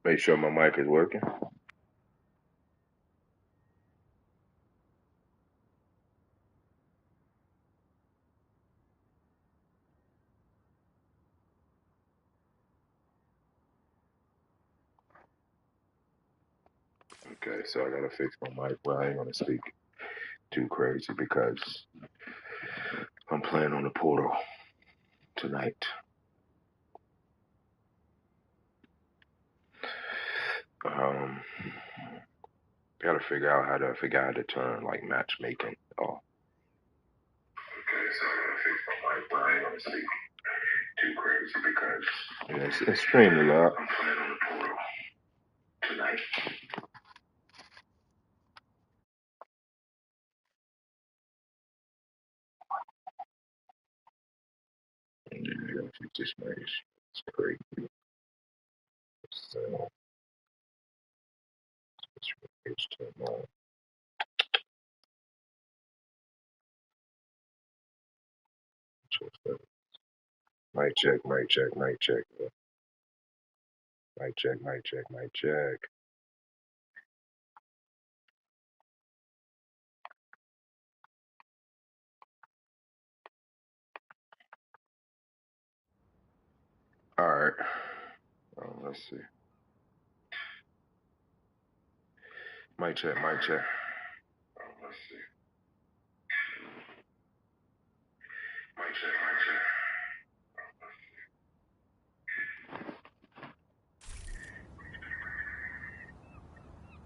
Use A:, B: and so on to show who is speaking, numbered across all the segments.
A: Make sure my mic is working. Okay, so I gotta fix my mic. Well, I ain't gonna speak too crazy because I'm playing on the portal tonight. Um, gotta figure out how to turn like matchmaking off. Okay, so I gotta fix my mic. Well, I ain't gonna speak too crazy because yeah, it's extremely loud. I'm playing on the portal tonight. And then I gotta fix this mic. It's crazy. So it's turned on. Mic check, mic check, mic check. Mic check, mic check, mic check. All right. Let's see. Mic check, mic check. Let's see. Mic check, mic check.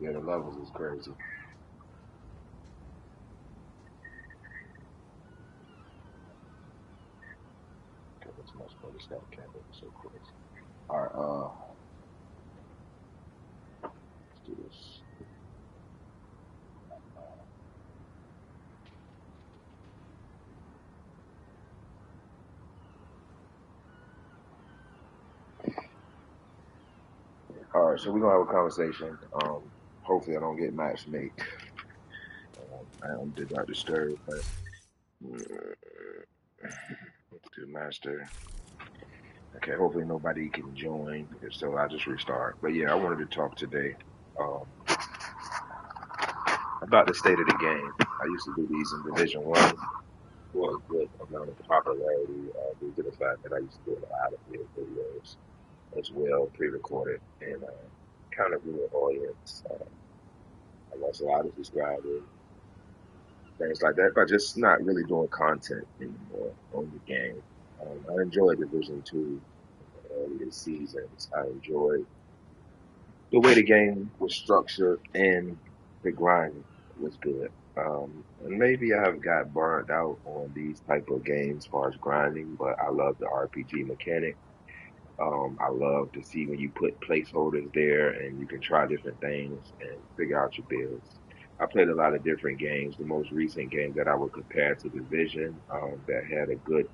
A: Yeah, the levels is crazy. Okay, that's much better. Stop camping. So crazy. All right. Let's do this. All right. So we're gonna have a conversation. Hopefully I don't get matchmade. I did not disturb, but let's do master. Okay. Hopefully nobody can join. If so, I'll just restart. But yeah, I wanted to talk today. Um, about the state of the game. I used to do these in Division One for a good amount of popularity due to the fact that I used to do a lot of videos as well, pre-recorded, and kind of grew an audience. I lost a lot of subscribers, things like that, but just not really doing content anymore on the game. I enjoyed Division Two earlier seasons. I enjoyed the way the game was structured and the grind was good. And maybe I have got burned out on these type of games as far as grinding, but I love the RPG mechanic. I love to see when you put placeholders there and you can try different things and figure out your builds. I played a lot of different games. The most recent game that I would compare to Division that had a good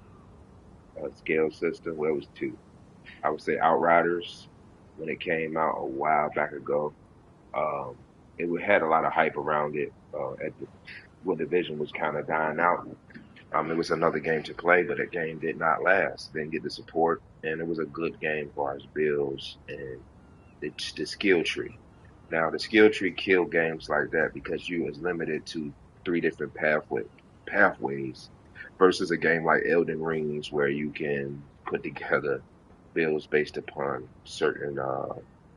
A: scale system, well, it was two. I would say Outriders when it came out a while back ago. Um, had a lot of hype around it when Division was kind of dying out. It was another game to play, but that game did not last. Didn't get the support, and it was a good game for our builds and the skill tree. Now, the skill tree killed games like that because you was limited to three different pathways versus a game like Elden Rings where you can put together builds based upon certain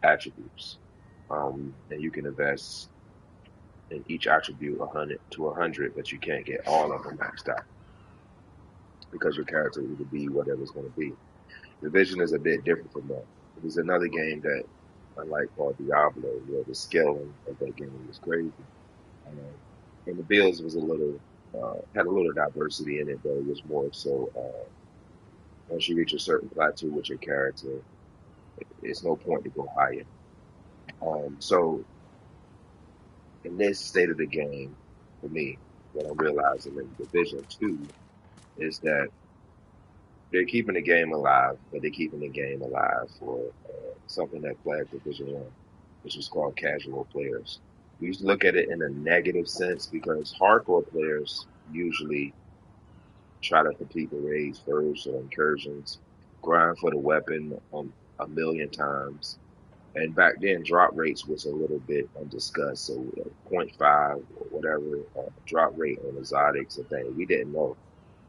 A: attributes. And you can invest in each attribute 100 to 100, but you can't get all of them maxed out because your character will be whatever it's going to be. Division is a bit different from that. It is another game that, unlike called Diablo, where the scaling of that game was crazy, um, and the builds was a little had a little diversity in it, but it was more so once you reach a certain plateau with your character, it's no point to go higher. So in this state of the game, for me, what I'm realizing in Division Two is that they're keeping the game alive, but they're keeping the game alive for something that flagged Division One, which is called casual players. We used to look at it in a negative sense because hardcore players usually try to complete the raids first or incursions, grind for the weapon a million times, And back then, drop rates was a little bit undiscussed. So point 0.5 or whatever drop rate on exotics and things, we didn't know.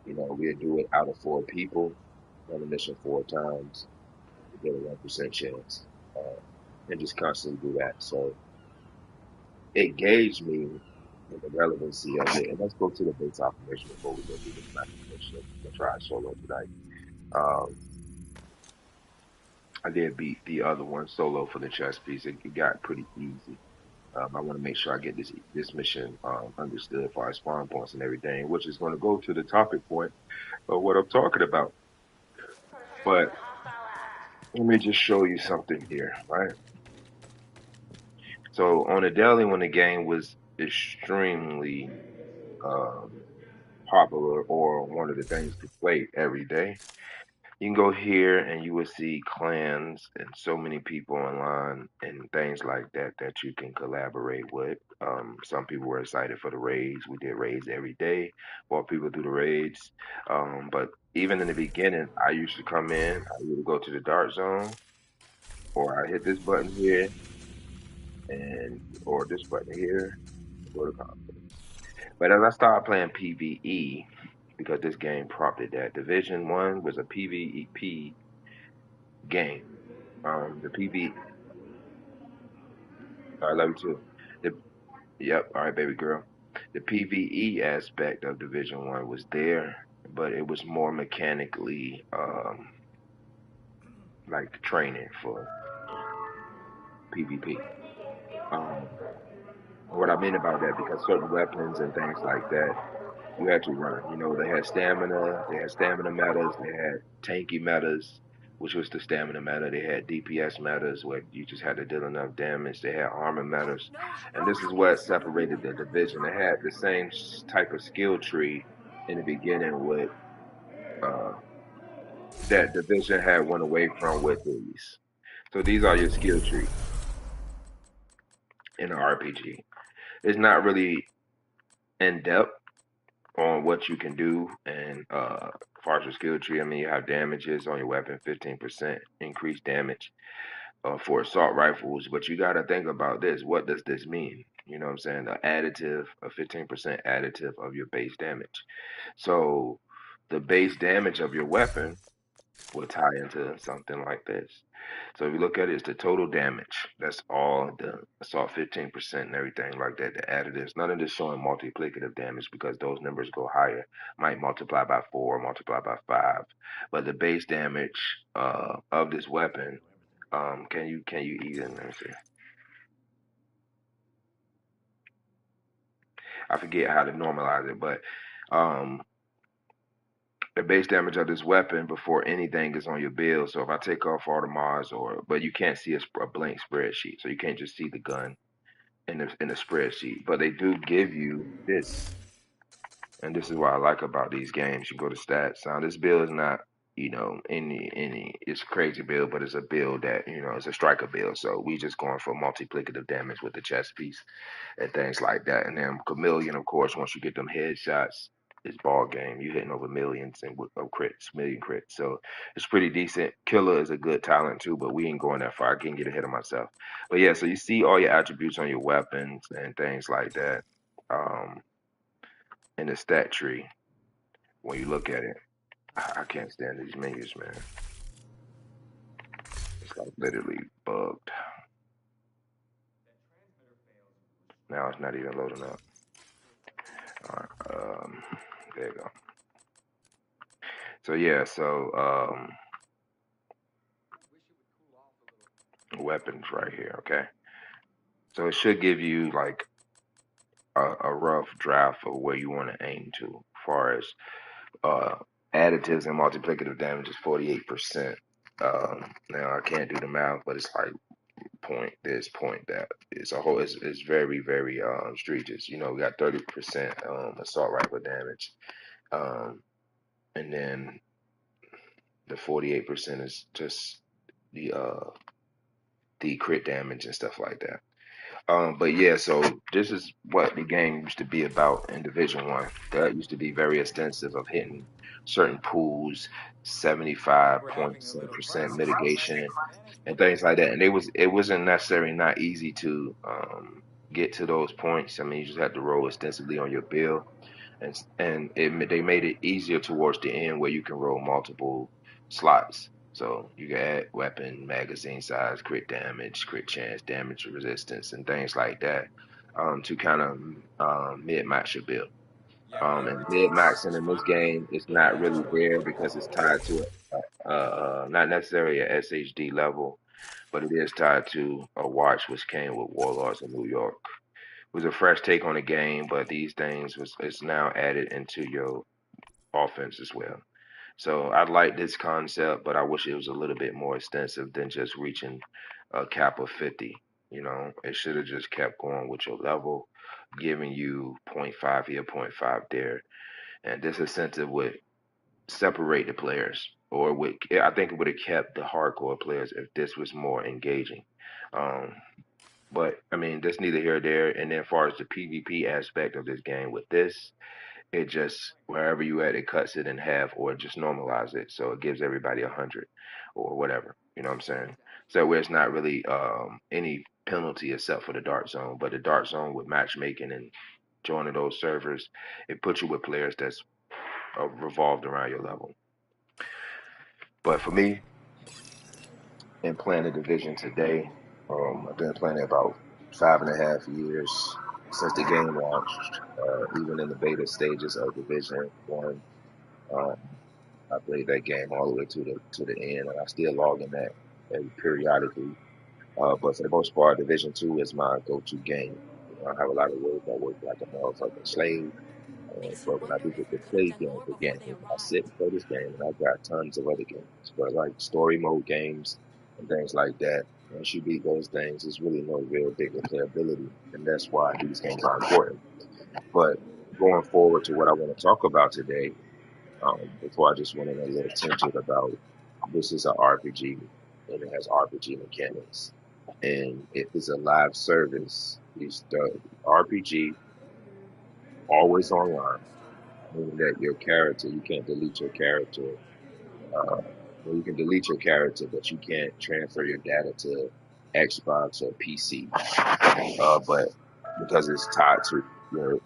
A: We'd do it out of 4 people on a mission 4 times to get a 1% chance, and just constantly do that. So it gauged me in the relevancy of it. And let's go to the base operation before we go through this macro mission. I'm gonna try solo tonight. Um, I did beat the other one solo for the chess piece. It got pretty easy. I want to make sure I get this mission understood for our spawn points and everything, which is going to go to the topic point of what I'm talking about. But let me just show you something here, right? So on the daily, when the game was extremely um, popular or one of the things to play every day, you can go here and you will see clans and so many people online and things like that that you can collaborate with. Some people were excited for the raids. We did raids every day, brought people through the raids. But even in the beginning, I used to come in, I would go to the dark zone, or I hit this button here, and or this button here, go to But as I started playing PvE, because this game prompted that, Division One was a PvP game. The PV, I love you too. The Yep, all right, baby girl. The PvE aspect of Division One was there, but it was more mechanically, like the training for PvP. Um, what I mean about that, because certain weapons and things like that, you had to run. They had stamina metas, they had tanky metas, which was the stamina meta. They had DPS metas where you just had to deal enough damage. They had armor metas. And this is what separated the division. They had the same type of skill tree in the beginning with uh, that division had went away from with these. So these are your skill tree in an RPG. It's not really in depth on what you can do and far as your skill tree. I mean, you have damages on your weapon, 15% increased damage for assault rifles. But you got to think about this. What does this mean? You know what I'm saying? The additive, a 15% additive of your base damage. So the base damage of your weapon will tie into something like this. So if you look at it, it's the total damage. That's all that's all 15% and everything like that. The additives. None of this showing multiplicative damage because those numbers go higher. Might multiply by 4, multiply by 5. But the base damage of this weapon, can you even let me see. I forget how to normalize it, but um the base damage of this weapon before anything is on your build. So if I take off all the mods, but you can't see a blank spreadsheet, so you can't just see the gun in the spreadsheet. But they do give you this, and this is what I like about these games. You go to stats. Now this build is not any it's a crazy build, but it's a build that it's a striker build. So we just going for multiplicative damage with the chest piece and things like that. And then Chameleon, of course, once you get them headshots, it's ball game. You hitting over millions and of crits, million crits. So it's pretty decent. Killer is a good talent too, but we ain't going that far. I can't get ahead of myself. But yeah, so you see all your attributes on your weapons and things like that in the stat tree when you look at it. I can't stand these menus, man. It's like literally bugged. Now it's not even loading up. All right, there you go. So yeah, weapons right here, okay? So it should give you like a rough draft of where you want to aim to, as far as uh, additives and multiplicative damage is 48%. Now I can't do the math, but it's like point this, point that. It's very, very egregious. We got 30% assault rifle damage, um, and then the 48% is just the crit damage and stuff like that. But yeah, so this is what the game used to be about in Division One. That used to be very extensive of hitting certain pools, 75 point some percent mitigation and things like that. And it wasn't necessarily not easy to get to those points. I mean, you just had to roll extensively on your bill, they made it easier towards the end where you can roll multiple slots. So you can add weapon, magazine size, crit damage, crit chance, damage resistance, and things like that to kind of mid max your build. And mid maxing in this game is not really there because it's tied to not necessarily a SHD level, but it is tied to a watch which came with Warlords of New York. It was a fresh take on the game, but these things was is now added into your offense as well. So I like this concept, but I wish it was a little bit more extensive than just reaching a cap of 50. You know, it should have just kept going with your level, giving you point 0.5 here, point 0.5 there. And this incentive would separate the players, or would I think it would have kept the hardcore players if this was more engaging. Um, but I mean, that's neither here or there. And then, as far as the PvP aspect of this game, with this, it just wherever you at, it cuts it in half, or just normalize it, so it gives everybody 100 or whatever. You know what I'm saying? So where it's not really any penalty except for the dark zone, but the dark zone with matchmaking and joining those servers, it puts you with players that's revolved around your level. But for me, in playing the division today, I've been playing it about 5.5 years since the game launched. Even in the beta stages of Division One, um, I played that game all the way to the end, and I still log in that periodically. But for the most part, Division Two is my go-to game. You know, I have a lot of work. I work like a motherfucking slave. But when I do get to play games again, I sit and play this game, and I've got tons of other games, but like story mode games and things like that. Once you beat those things, there's really no real big replayability, and that's why these games are important. But going forward to what I want to talk about today, before I just went in a little tangent about this is an RPG and it has RPG mechanics, and if it's a live service, it's the RPG always online, meaning that your character, you can't delete your character. Uh, well, you can delete your character, but you can't transfer your data to Xbox or PC. But because it's tied to your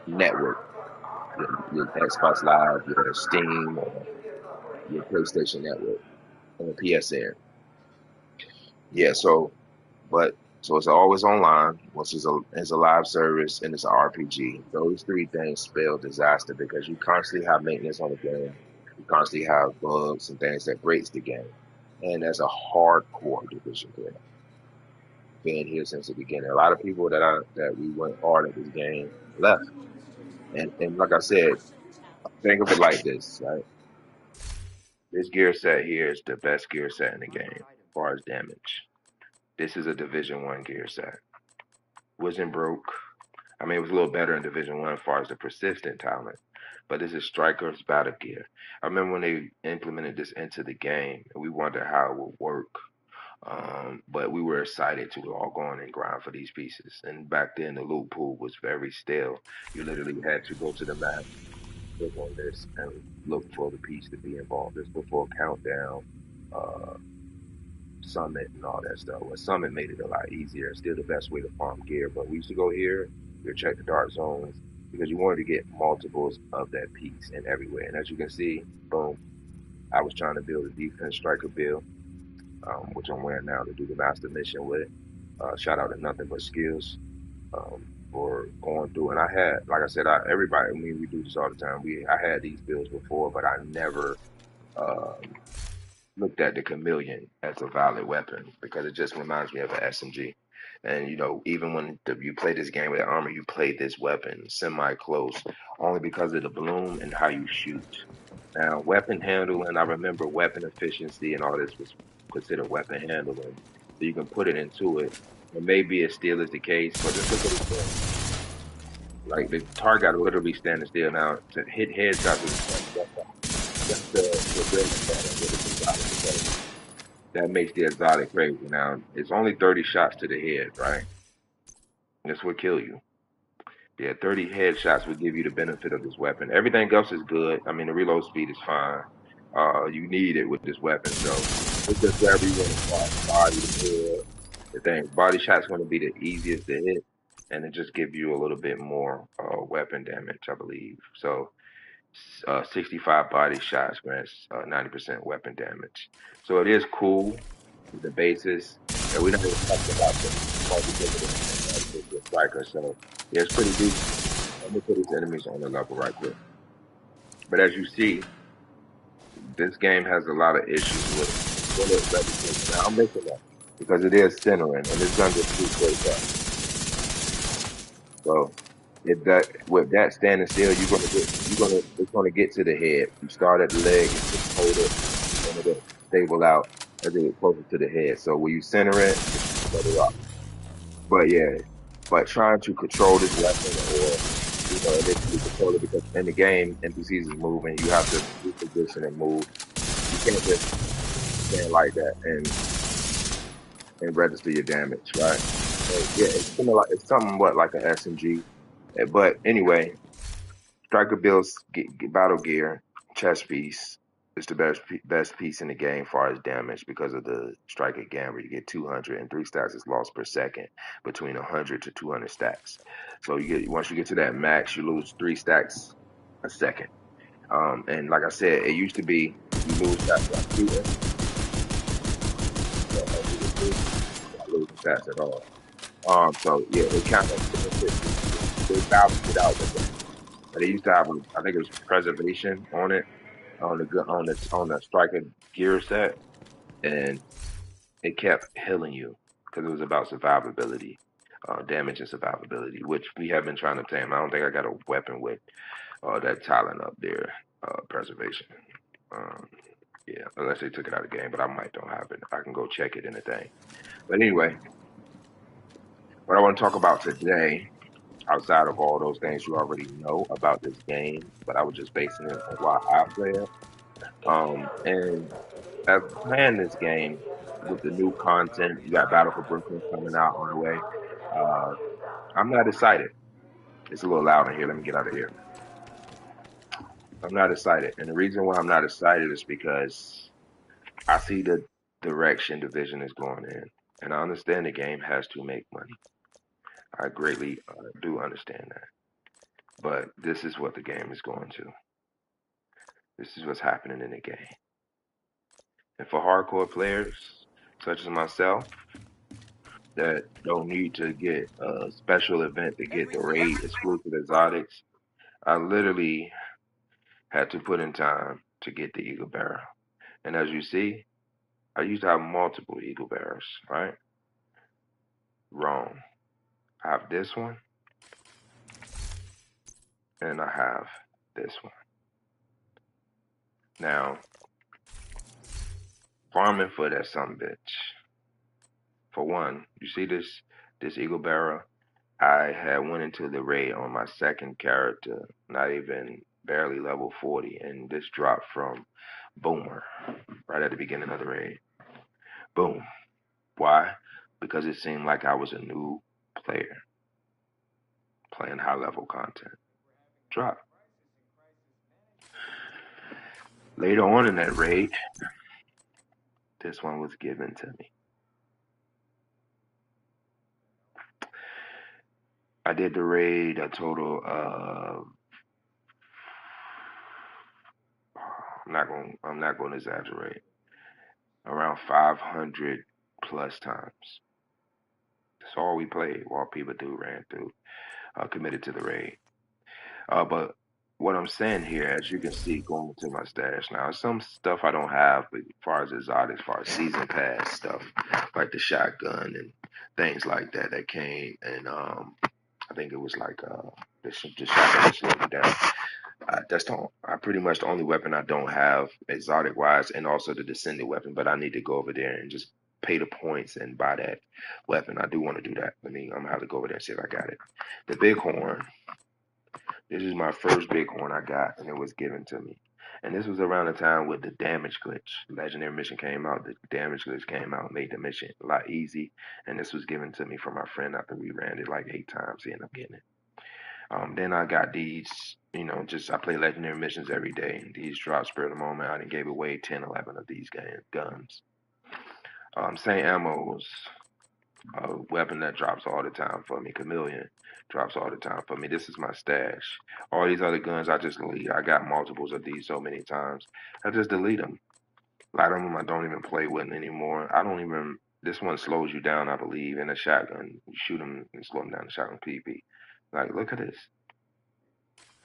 A: network, your Xbox Live, your Steam, or your PlayStation Network, or PSN. Yeah, so it's always online, which is a live service, and it's an RPG. Those three things spell disaster because you constantly have maintenance on the game. You constantly have bugs and things that breaks the game. And as a hardcore division player, been here since the beginning. A lot of people that we went hard at this game left. And like I said, think of it like this, right? This gear set here is the best gear set in the game as far as damage. This is a Division One gear set. Wasn't broke. I mean, it was a little better in Division One as far as the persistent talent, but this is Striker's battle gear. I remember when they implemented this into the game, and we wondered how it would work. But we were excited to all go on and grind for these pieces. And back then, the loot pool was very stale. You literally had to go to the map, click on this, and look for the piece to be involved. This before Countdown, uh, Summit and all that stuff. Well, Summit made it a lot easier. It's still the best way to farm gear. But we used to go here, we would check the dark zones because you wanted to get multiples of that piece and everywhere. And as you can see, boom, I was trying to build a defense striker build, which I'm wearing now to do the master mission with. Shout out to Nothing But Skills for going through. And I had, like I said, everybody, I mean, we do this all the time. I had these builds before, but I never um, looked at the chameleon as a valid weapon because it just reminds me of an SMG. And you know, even when you play this game with armor, you play this weapon semi close, only because of the bloom and how you shoot. Now, weapon handling, I remember weapon efficiency and all this was considered weapon handling, so you can put it into it. And maybe it still is the case, but just look at it. Like the target got to literally standing still now to hit headshots. That's the building pattern. that makes the exotic crazy. Now, it's only 30 shots to the head, right? This would kill you. Yeah, 30 headshots would give you the benefit of this weapon. Everything else is good. I mean, the reload speed is fine. You need it with this weapon. So it's just wherever you want to start, body to head. The thing, body shot's going to be the easiest to hit, and it just gives you a little bit more weapon damage, I believe. So 65 body shots grants 90% weapon damage. So it is cool, the basis, and we're not even talking about the multi-dividend with the striker. So yeah, it's pretty decent. Let me put these enemies on the level right quick. But as you see, this game has a lot of issues with bullet registration. Now I'm missing that because it is centering, and this gun just shoots straight up. So if that with that standing still, it's gonna get to the head. You start at the leg and just hold it, and it'll stable out as it gets closer to the head. So when you center it, it's better off. But yeah, but trying to control this weapon or initially control it because in the game NPCs is moving, you have to reposition and move. You can't just stand like that and register your damage, right? So yeah, it's similar. It's somewhat like an SMG. But anyway, Striker builds battle gear, chest piece. It's the best piece in the game as far as damage because of the Striker Gamma. You get 200 and 3 stacks is lost per second between 100 to 200 stacks. So you get once you get to that max, you lose 3 stacks a second. And like I said, it used to be you lose stats by shooting, but as you get through, you're not losing stats at all. So yeah, they kind of they balanced it out with that. But they used to have, I think it was preservation on it on the striker gear set, and it kept healing you because it was about survivability, damage and survivability, which we have been trying to tame. I don't think I got a weapon with that talent up there, preservation. Um, yeah, unless they took it out of the game, but I might don't have it. I can go check it in the thing. But anyway, what I want to talk about today, outside of all those things you already know about this game, but I was just basing it on why I play it. And as playing this game with the new content, you got Battle for Brooklyn coming out on the way. Uh, I'm not excited. It's a little loud in here. Let me get out of here. I'm not excited, and the reason why I'm not excited is because I see the direction Division is going in, and I understand the game has to make money. I greatly do understand that, but this is what the game is going to. This is what's happening in the game, and for hardcore players such as myself that don't need to get a special event to get the raid exclusive exotics. I literally had to put in time to get the Eagle Barrel. And as you see, I used to have multiple Eagle Barrels, right? Wrong. I have this one and I have this one. Now, farming for that some bitch. For one, you see this Eagle Barrel? I had went into the raid on my second character, not even barely level 40, and this dropped from Boomer right at the beginning of the raid. Boom. Why? Because it seemed like I was a new player playing high level content. Drop. Later on in that raid, this one was given to me. I did the raid a total of I'm not going to exaggerate. Around 500 plus times. That's all we played while people do ran through, committed to the raid. But what I'm saying here, as you can see, going to my stash now, some stuff I don't have, but as far as exotic, as far as season pass stuff, like the shotgun and things like that that came, and I think it was like the shotgun that slowed me down. That's pretty much the only weapon I don't have exotic wise, and also the descendant weapon. But I need to go over there and just pay the points and buy that weapon. I do want to do that. I'm gonna have to go over there and see if I got it. The bighorn. This is my first bighorn I got, and it was given to me. And this was around the time with the damage glitch. Legendary mission came out, the damage glitch came out, made the mission a lot easy. And this was given to me from my friend after we ran it like 8 times. He ended up getting it. Then I got these, just I play legendary missions every day. And these drops per the moment. I done gave away 10, 11 of these guns. St. Ammo's a weapon that drops all the time for me. Chameleon drops all the time for me. This is my stash. All these other guns I just delete. I got multiples of these so many times. I just delete them. A lot of them I don't even play with anymore. I don't even. This one slows you down, I believe, in a shotgun. You shoot them and slow them down in shotgun PP. Like, look at this.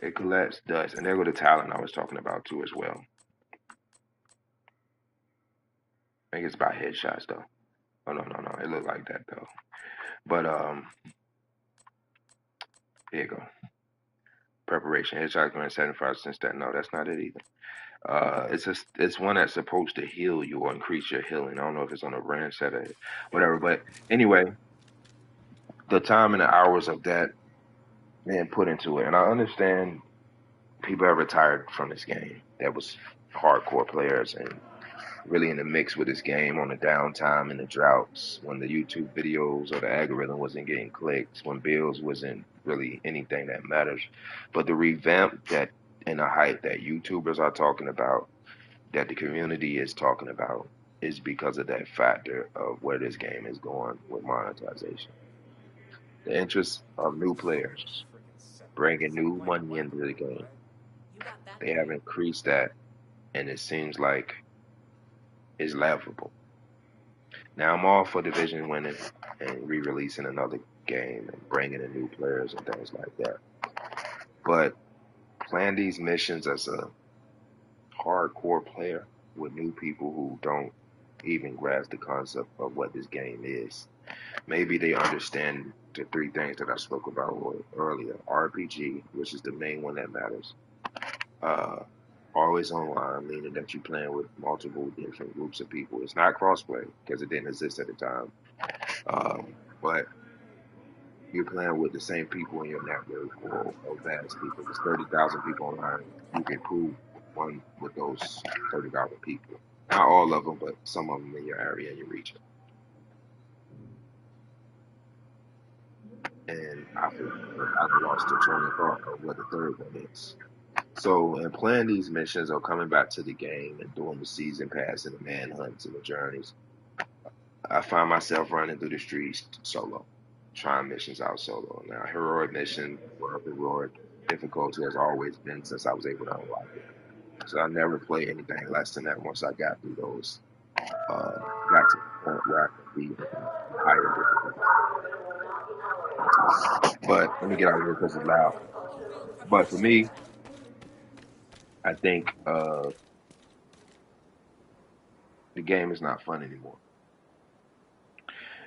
A: It collects dust. And there go the talent I was talking about too as well. I think it's about headshots though. Oh no. It looked like that though. But here you go. Preparation. Headshot going 75% stat. No, that's not it either. It's one that's supposed to heal you or increase your healing. I don't know if it's on a brand set or whatever, but anyway, the time and the hours of that being put into it, and I understand people have retired from this game. That was hardcore players and really in the mix with this game on the downtime and the droughts when the YouTube videos or the algorithm wasn't getting clicks, when bills wasn't really anything that matters. But the revamp that and the hype that YouTubers are talking about, that the community is talking about, is because of that factor of where this game is going with monetization. The interest of new players bringing new money into the game. They have increased that, and it seems like it's laughable. Now I'm all for division winning and re-releasing another game and bringing in new players and things like that. But playing these missions as a hardcore player with new people who don't even grasp the concept of what this game is. Maybe they understand the three things that I spoke about earlier. RPG, which is the main one that matters. Uh, always online, meaning that you're playing with multiple different groups of people. It's not crossplay because it didn't exist at the time. But you're playing with the same people in your network or vast people. There's 30,000 people online. You can prove one with those 30,000 people. Not all of them, but some of them in your area and your region. And I feel like I've lost the train of thought of what the third one is. So, in playing these missions or coming back to the game and doing the season pass and the manhunts and the journeys, I find myself running through the streets solo, trying missions out solo. Now, heroic mission, where heroic difficulty has always been since I was able to unlock it. So I never play anything less than that once I got through those. Got to the point where I could be higher difficulty. But let me get out of here because it's loud. But for me, I think the game is not fun anymore.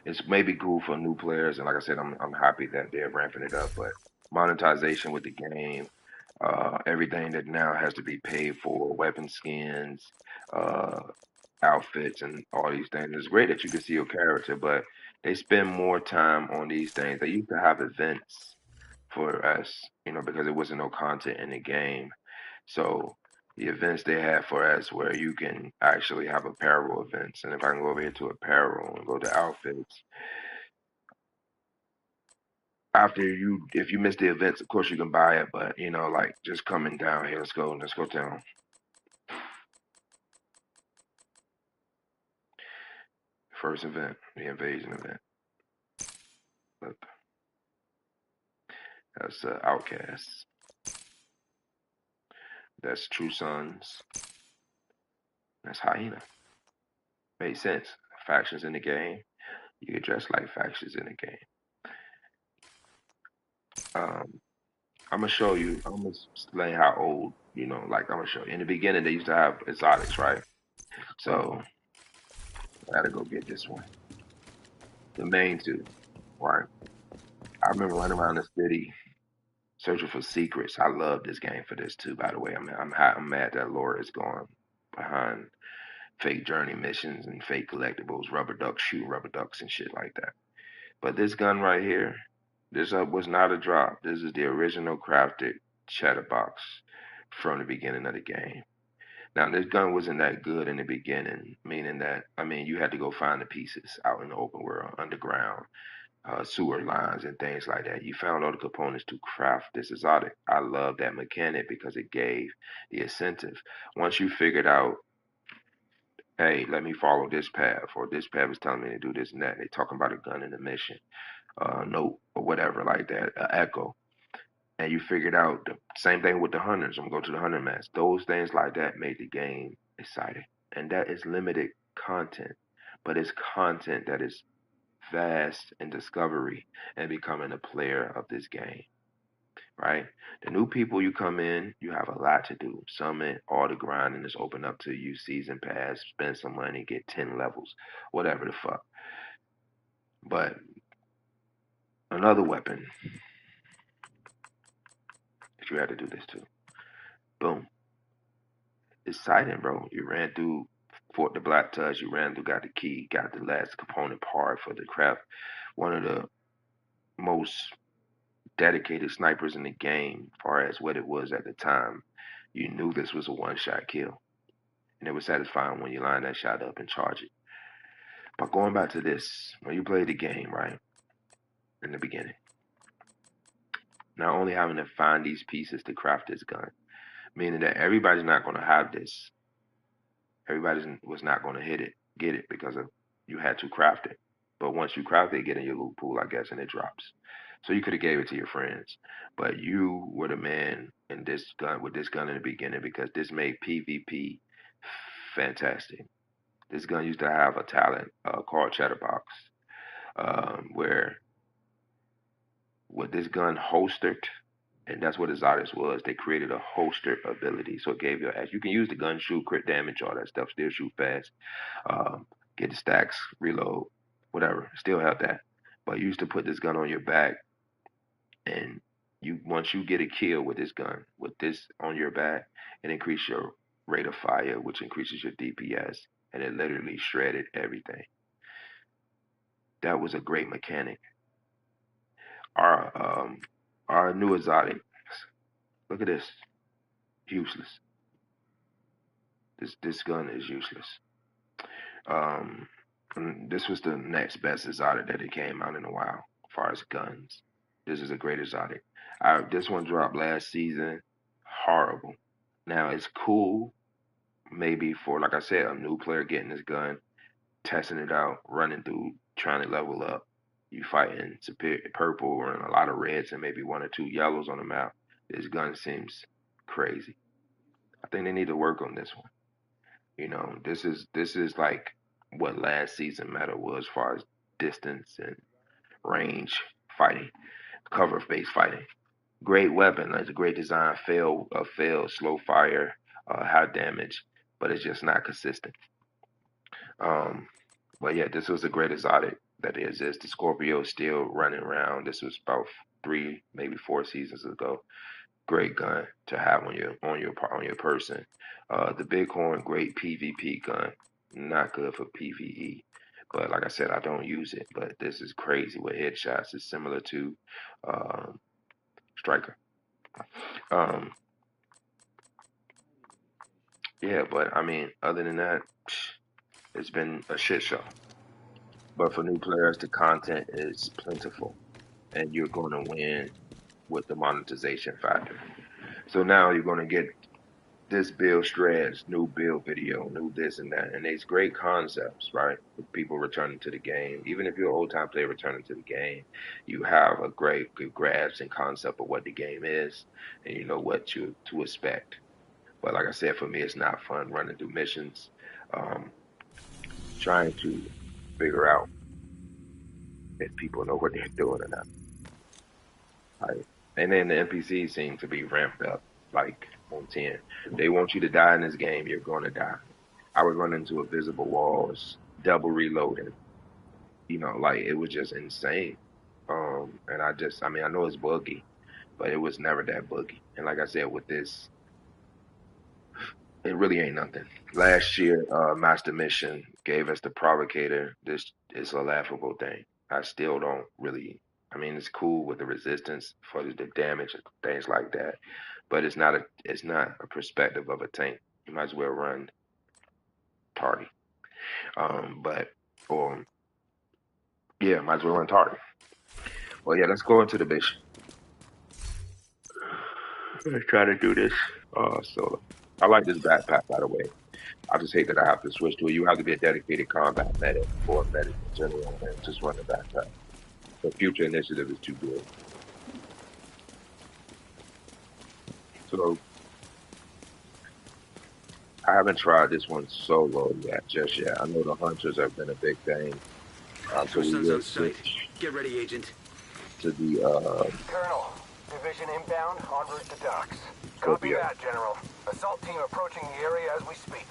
A: It's maybe cool for new players, and like I said, I'm happy that they're ramping it up. But monetization with the game, everything that now has to be paid for, weapon skins, uh, outfits, and all these things. It's great that you can see your character, but they spend more time on these things. They used to have events for us, because there wasn't no content in the game. So the events they have for us where you can actually have apparel events. And if I can go over here to apparel and go to outfits, if you miss the events, of course you can buy it, but like just coming down here, let's go down. First event, the invasion event. Look, that's Outcasts. That's True Sons. That's Hyena. Made sense. Factions in the game. You can dress like factions in the game. Um, I'm gonna show you. I'm gonna explain how old. Like I'm gonna show you. In the beginning, they used to have exotics, right? So I gotta go get this one. The main two, right? I remember running around the city searching for secrets. I love this game for this too. By the way, I'm mad that Laura is gone behind fake journey missions and fake collectibles, rubber ducks shooting rubber ducks and shit like that. But this gun right here, this was not a drop. This is the original crafted chatterbox from the beginning of the game. Now, this gun wasn't that good in the beginning, meaning that, I mean, you had to go find the pieces out in the open world, underground, sewer lines, and things like that. You found all the components to craft this exotic. I love that mechanic because it gave the incentive. Once you figured out, hey, let me follow this path, or this path is telling me to do this and that, they talking about a gun in the mission, note, or whatever like that, echo. And you figured out the same thing with the hunters. I'm going to go to the hunter mask. Those things like that made the game exciting. And that is limited content, but it's content that is vast in discovery and becoming a player of this game, right? The new people you come in, you have a lot to do. Summit, all the grinding is open up to you. Season pass, spend some money, get 10 levels, whatever the fuck. But another weapon that you had to do this to. Boom. Exciting, bro. You ran through Fort the Black Touch, you ran through, got the key, got the last component part for the craft. One of the most dedicated snipers in the game, as far as what it was at the time. You knew this was a one shot kill. And it was satisfying when you line that shot up and charge it. But going back to this, when you play the game, right, in the beginning, not only having to find these pieces to craft this gun, meaning that everybody's not going to have this. Everybody was not going to get it because of you had to craft it. But once you craft it, get in your loot pool, I guess, and it drops. So you could have gave it to your friends, but you were the man in this gun with this gun in the beginning because this made PvP fantastic. This gun used to have a talent called Chatterbox, where with this gun holstered, and that's what Exotics was. They created a holster ability, so it gave you as you can use the gun, shoot, crit damage, all that stuff, still shoot fast, get the stacks, reload, whatever. Still have that, but you used to put this gun on your back, and you once you get a kill with this gun, with this on your back, it increases your rate of fire, which increases your DPS, and it literally shredded everything. That was a great mechanic. Our our new exotic. Look at this. Useless. This gun is useless. Um, this was the next best exotic that it came out in a while, as far as guns. This is a great exotic. This one dropped last season. Horrible. Now it's cool, maybe for like I said, a new player getting this gun, testing it out, running through, trying to level up. You fighting superior purple and a lot of reds and maybe one or two yellows on the map. This gun seems crazy. I think they need to work on this one. You know, this is like what last season meta was as far as distance and range fighting, cover based fighting. Great weapon, it's a great design, fail, slow fire, high damage, but it's just not consistent. Um, but yeah, this was a great exotic that exists. The Scorpio is still running around. This was about 3, maybe 4 seasons ago. Great gun to have on your person. The Bighorn, great PvP gun, not good for PvE. But like I said, I don't use it. But this is crazy with headshots. It's similar to um, Striker. Um, yeah, but I mean, other than that, it's been a shit show. But for new players, the content is plentiful, and you're going to win with the monetization factor. So now you're going to get this build stress, new build video, new this and that. And it's great concepts, right? With people returning to the game. Even if you're an old time player returning to the game, you have a great good grasp and concept of what the game is and you know what to expect. But like I said, for me it's not fun running through missions, um, trying to figure out if people know what they're doing or not. Right? And then the NPCs seem to be ramped up like on 10. They want you to die in this game, you're gonna die. I would run into invisible walls, double reloading. You know, like it was just insane. And I mean, I know it's buggy, but it was never that buggy. And like I said, with this, it really ain't nothing. Last year, Master Mission gave us the Provocator. This is a laughable thing. I still don't really. I mean, it's cool with the resistance for the damage and things like that, but it's not a perspective of a tank. You might as well run tardy. But or yeah, might as well run tardy. Well, yeah, let's go into the mission. Let's try to do this solo. I like this backpack, by the way. I just hate that I have to switch to it. You have to be a dedicated combat medic or a medic in general and just run the backpack. The future initiative is too good. So I haven't tried this one solo yet, just yet. I know the hunters have been a big thing. So we
B: Sun's
A: will
B: out sight.
A: switch
B: Get ready, Agent.
A: to the
C: Colonel, division inbound, en route to docks. Copy
A: Scorpio.
C: that, General. Assault team approaching the area as we speak.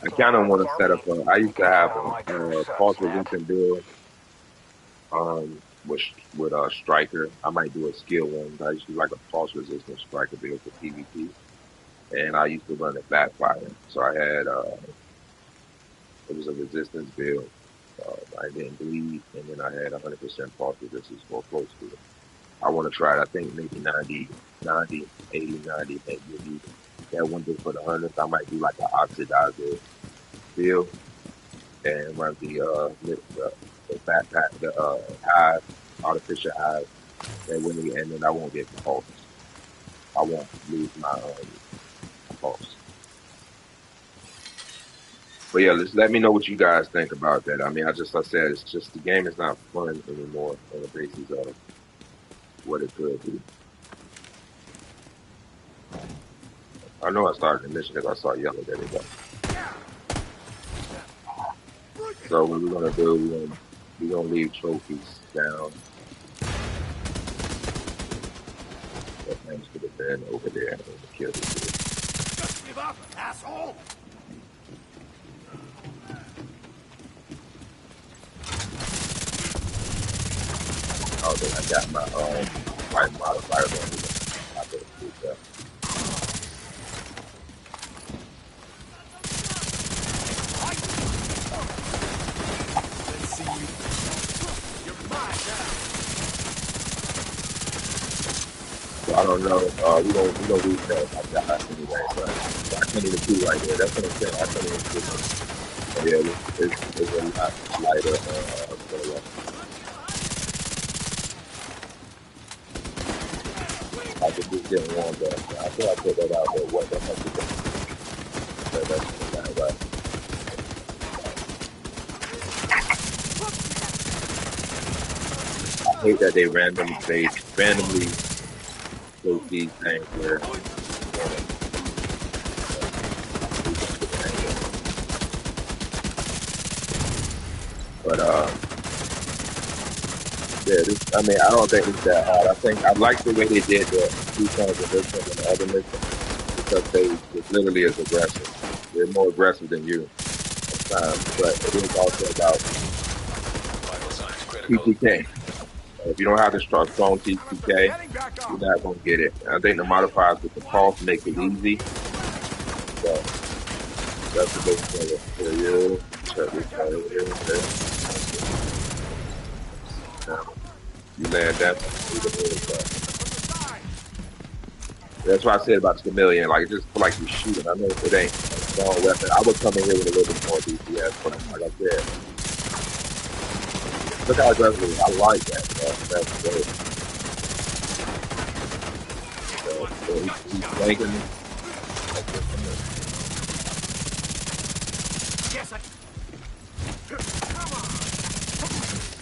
A: I kind of want to set up I used
C: You
A: to
C: can
A: have
C: count on my true
A: a
C: son,
A: pulse
C: Snap.
A: resistant build with a striker. I might do a skill one. I used to do like a pulse resistant striker build for PvP. And I used to run a backfire. So I had it was a resistance build. I didn't bleed, and then I had 100% pulse resistance or close to it. I want to try it. I think maybe 90, 90, 80, 90, maybe that window for the 100th. I might do like an oxidizer build and run the backpack, the hive, artificial hive, that way, and then I won't get the pulse. I won't lose my pulse. But yeah, let me know what you guys think about that. I mean, I said, it's just the game is not fun anymore on the basis of what it could be. I know I started the mission because I saw yellow. There they go. So what we're gonna do, we're gonna leave trophies down. That things could have been over there and kill this dude.
C: Just give up, asshole!
A: Oh, then I got my light modifier on. I better keep that. So I don't know. We don't lose that. I got that anyway. But I can't even see right there. That's what I'm saying. I can't even see it. But yeah, it's a lot lighter. So, I just didn't want that. I thought I put that out there. What the heck is that? So that's not right. I hate that they randomly do these things where but yeah, I mean, I don't think it's that hard. I like the way they did the 2 times of this one and the other mission because it literally is aggressive. They're more aggressive than you sometimes, but it is also about TTK. If you don't have the strong TTK, you're not gonna get it. I think the modifiers with the pulse make it easy. So that's the big thing for you. Check this out here. You land that. That's what I said about the chameleon. Like, it just feel like you're shooting. I know it ain't a strong weapon. I would come in here with a little bit more DPS, but like I said, look how aggressive. I like that. That's great. So he's flanking me.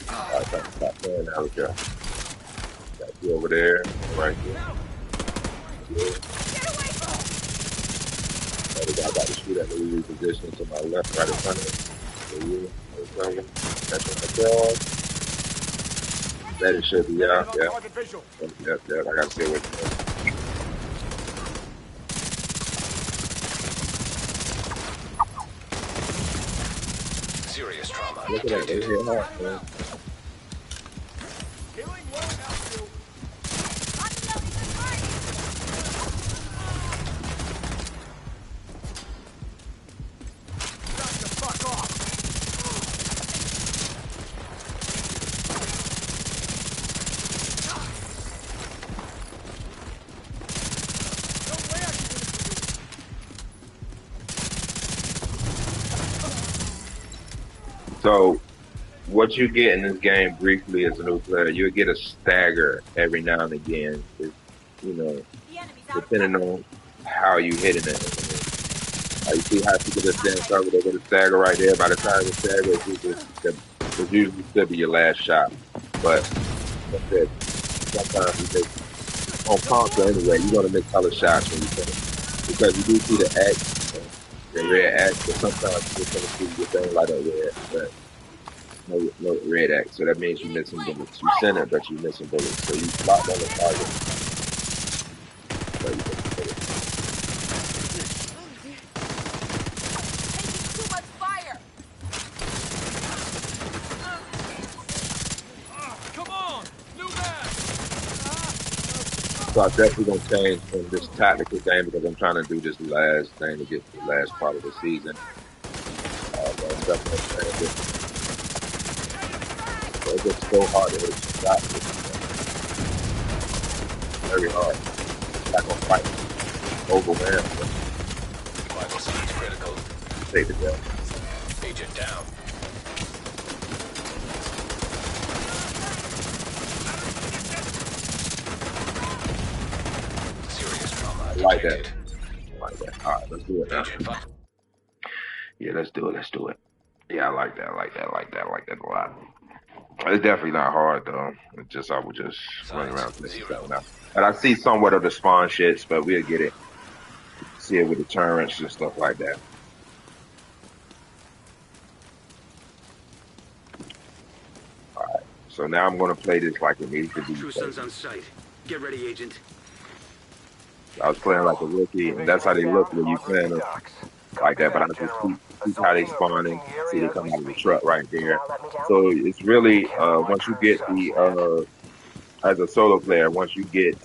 A: Alright, stop playing now. Got you over there, right here. The guy about to shoot at me, reposition to my left, right in front of me. So you, that's what I call. That it should be out, yeah. Yep, I gotta stay away from that.
B: Serious trauma.
A: Look at that, they hit hard, man. So what you get in this game briefly as a new player, you'll get a stagger every now and again. It's, you know,
D: The enemy's out of
A: depending
D: cover.
A: on how you hitting it. I mean, you see how people just stand cover, they get a stagger right there. By the time the stagger, it's usually still be your last shot. But like I said, sometimes you make on console anyway, you're gonna make color shots when you finish because you do see the X, the red X, but sometimes you just gonna see your thing like a red, but no red X. So that means you're missing bullets. You send it, but you're missing bullets. So you locked on the target, but you're missing bullets.
D: Taking too much fire.
E: Come on! New man!
A: So I'm definitely gonna change from this tactical game because I'm trying to do this last thing to get to the last part of the season. But I'm definitely gonna change it. But it's just so hard to hit shots with this thing. Very hard. Not gonna fight. Overwhelmed.
B: Survival seems critical.
A: Take the death.
B: Agent down. Serious trauma
A: I like that.
B: detected.
A: I like that. All right, let's do it now.
B: Agent five.
A: Yeah, let's do it. Let's do it. Yeah, I like that. I like that. I like that. I like that a lot. It's definitely not hard though. It's just I would just run around this stuff now. And I see somewhat of the spawn shits, but we'll get it. See it with the turrets and stuff like that. All right. So now I'm gonna play this like it needs to be
B: True
A: played.
B: Sun's on site. Get ready, Agent.
A: I was playing like a rookie, and that's how they look when you playing them like that. But I just see how they spawning. See they come out of the truck right there. So it's really once you get the as a solo player, once you get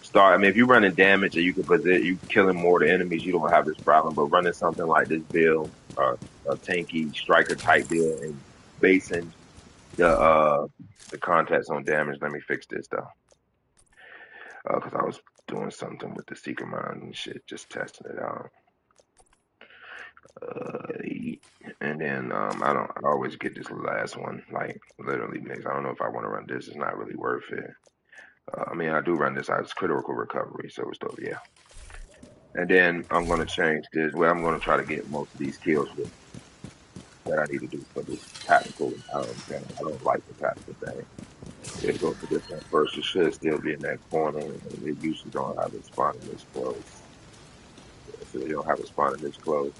A: start. I mean, if you're running damage and you can position, you killing more of the enemies, you don't have this problem. But running something like this build, a tanky striker type build, and basing the context on damage. Let me fix this though, because I was doing something with the Seeker Mine and shit, just testing it out. And then I always get this last one like literally mixed. I don't know if I want to run this. It's not really worth it. I mean, I do run this as critical recovery, so it's still yeah. And then I'm gonna change this. Well, I'm gonna try to get most of these kills with that I need to do for this tactical thing. I don't like the tactical thing. It goes to this one first. It should still be in that corner, and it usually don't have it spawning this close. So they don't have it spawning this close.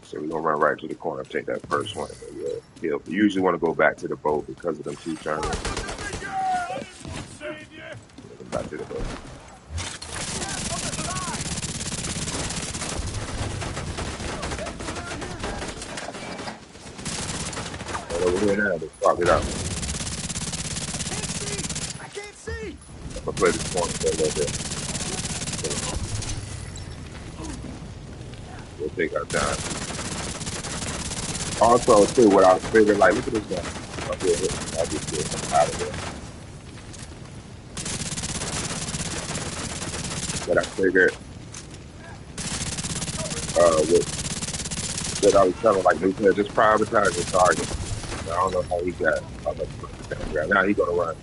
A: So we're gonna run right to the corner, take that first one, and then we'll kill. You usually want to go back to the boat because of them two turns. Back to the boat. And over here now, let's swap it out.
E: I can't see!
A: I'm gonna play this corner for a little bit. We'll take our time. Also, too, what I figured, like, look at this guy. I'll do it. I'll just get him out of there. But I figured, that I was telling, like, nuclear, just privatize the target. I don't know how he got how much money. Now he's gonna run.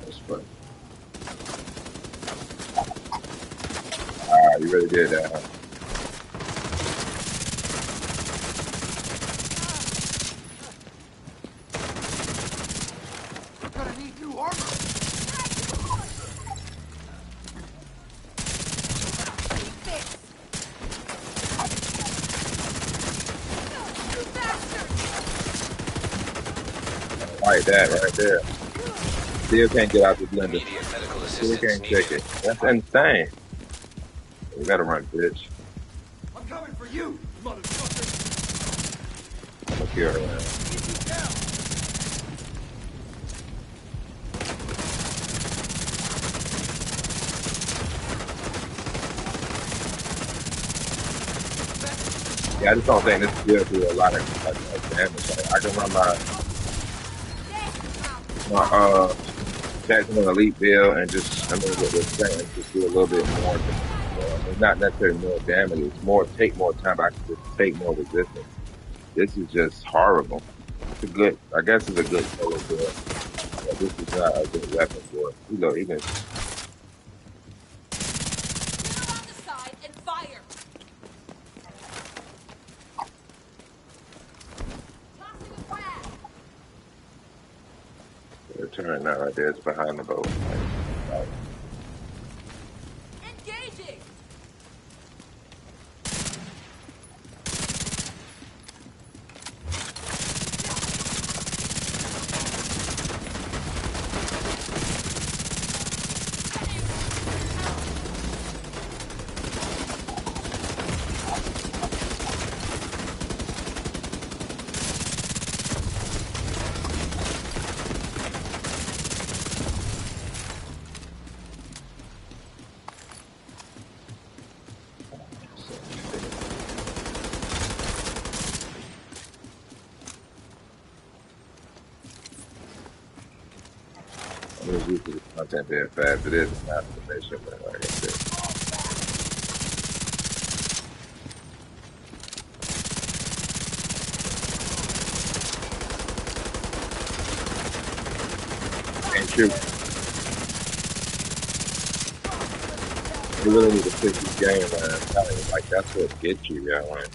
A: That's funny. You really did that, huh?
E: I'm gonna need new armor!
D: You bastard!
A: Like that right there. Still can't get out the blender.
B: Immediate medical
A: Still
B: assistance
A: can't
B: needed.
A: take it. That's insane. We gotta run, bitch.
E: I'm coming for you, motherfucker!
A: I'm gonna kill her.
E: Keep you down!
A: Yeah, I just don't think this will do a lot of damage. Like, I can run my Jackson Elite build and just, I mean, with Stanton, just do a little bit more. I mean, not necessarily more damage. It's more, take more time, but I can just take more resistance. This is just horrible. It's a good, I guess it's a good solo build, but this is not a good weapon for it. You know, even,
D: Clear on the side and fire. Tossing a frag.
A: they're turning out right there. It's behind the boat. Like,
D: Engaging.
A: I'm just used to the content being fast. It is not the mission, but like I said. And shoot, you really need to fix this game, man. I'm telling you, like, that's what gets you, yeah, man.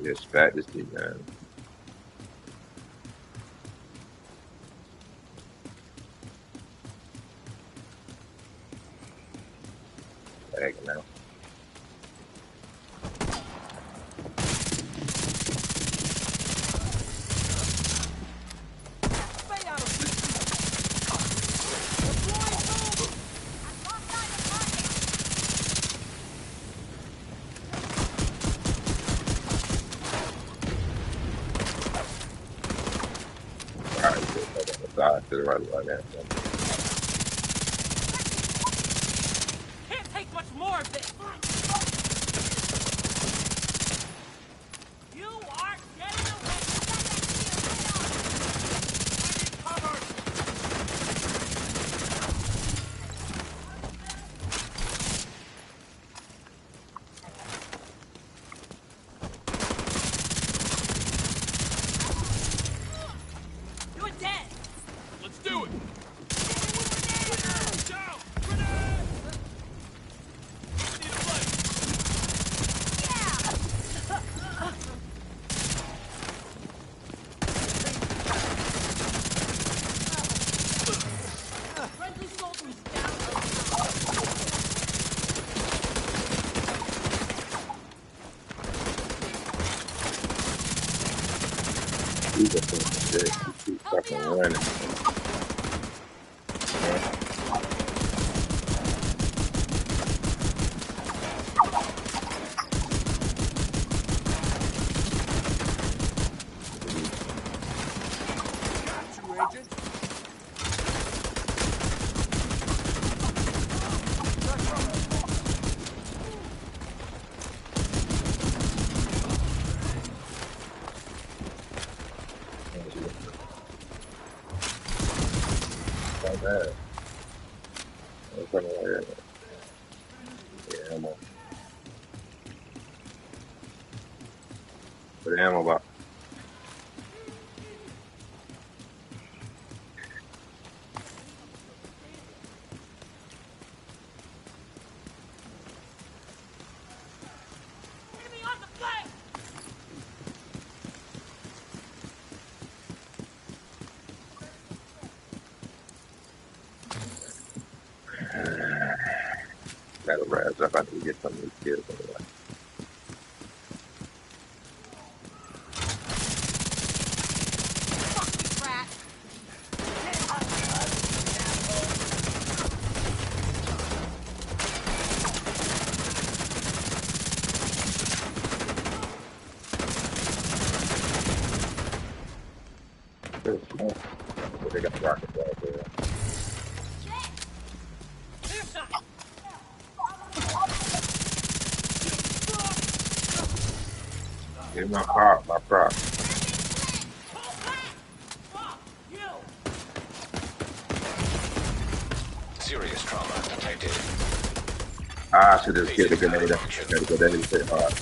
A: You expect this thing, man. Heck, now.
E: Stay out of this.
D: I've lost sight of target.
A: All right, so I'm on the side to the right like that.
E: Can't take much more of this. You are getting away. I need cover.
D: You're dead.
E: Let's do it. Down. Grenade. Need a blade.
D: Friendly soldiers down.
A: These are fucking shit. You keep
D: Help me
A: fucking
D: out.
A: running.
E: Got you, Agent.
A: Like that. It's fucking like that. Yeah, I'm on. Put the ammo box.
E: Enemy on the flank.
A: Gotta rise up. I need to get some of these kills anyway.
D: Fuck you, rat.
A: There's smoke. But they got rockets out there.
E: Clear shot.
A: Get my prop, my prop.
B: Serious trauma detected.
A: I should just get the
B: Agent down
A: grenade.
B: in
A: Got
B: action.
A: the grenade hit hard.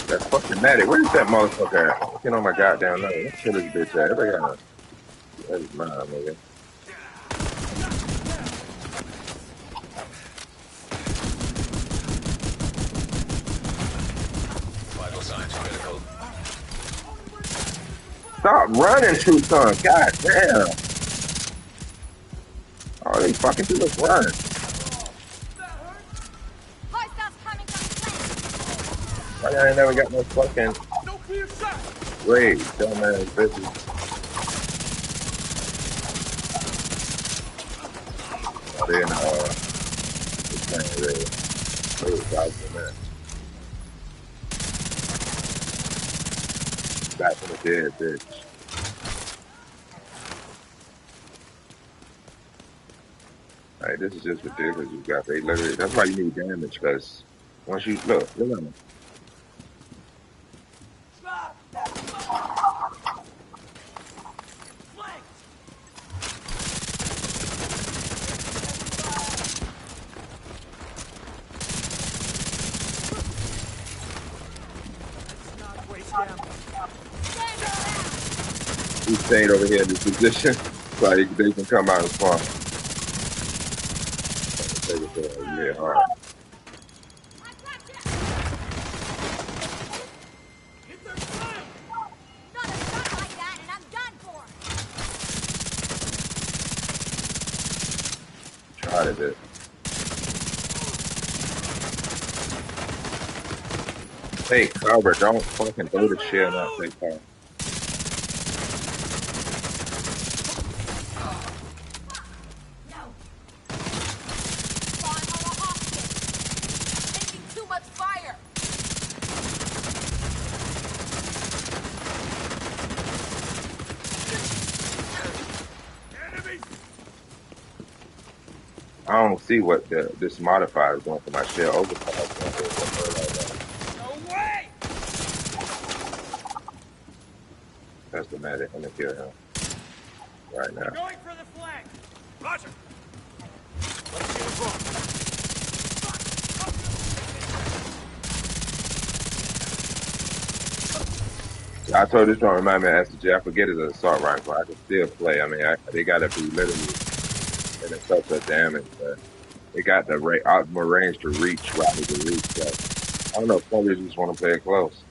A: That fucking Maddie. Where's that motherfucker at? Get on my goddamn nerve. Let's kill this bitch at. Everybody got a. That's mine, nigga.
B: Vital signs critical.
A: Stop running, True Son. God damn. All they fucking do is run.
D: Hostiles coming from flank.
A: Why y'all ain't never got no fucking. Wait, dumbass bitches. Oh, they in this thing already. Wait, guys, man. Back from the dead, bitch. Like, this is just ridiculous. You got they literally. That's why you need damage, because once you look at them. He stayed over here in this position so they can come out and spawn. Take it there, yeah, hard.
D: Not a shot like that, and I'm done for.
A: Tried it, bit. Take cover. Don't fucking throw the shit and not take cover.
D: No. Spawn on a hostage. Taking too much fire.
A: I don't see what this modifier is doing for my shell overpower.
E: No way!
A: That's the medic. I'm gonna kill him right now.
E: Going for the flank.
C: Roger.
A: I told this don't remind me of SG. I forget it's an assault rifle. I can still play. I mean, they gotta be literally in such a damage, but they got the more range to reach where I need to reach. But I don't know. Players just want to play it close.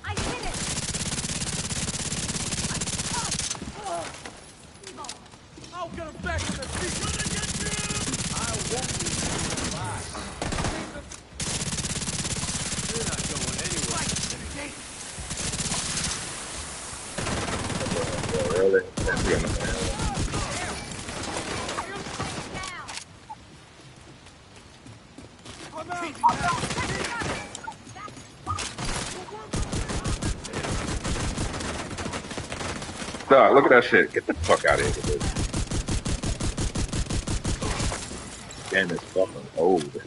D: I hit it.
E: I'll get him back on the feet. I won't be surprised. You're not going anywhere.
A: Really? Dog, look at that shit. Get the fuck out of here with this. Damn, it's fucking old.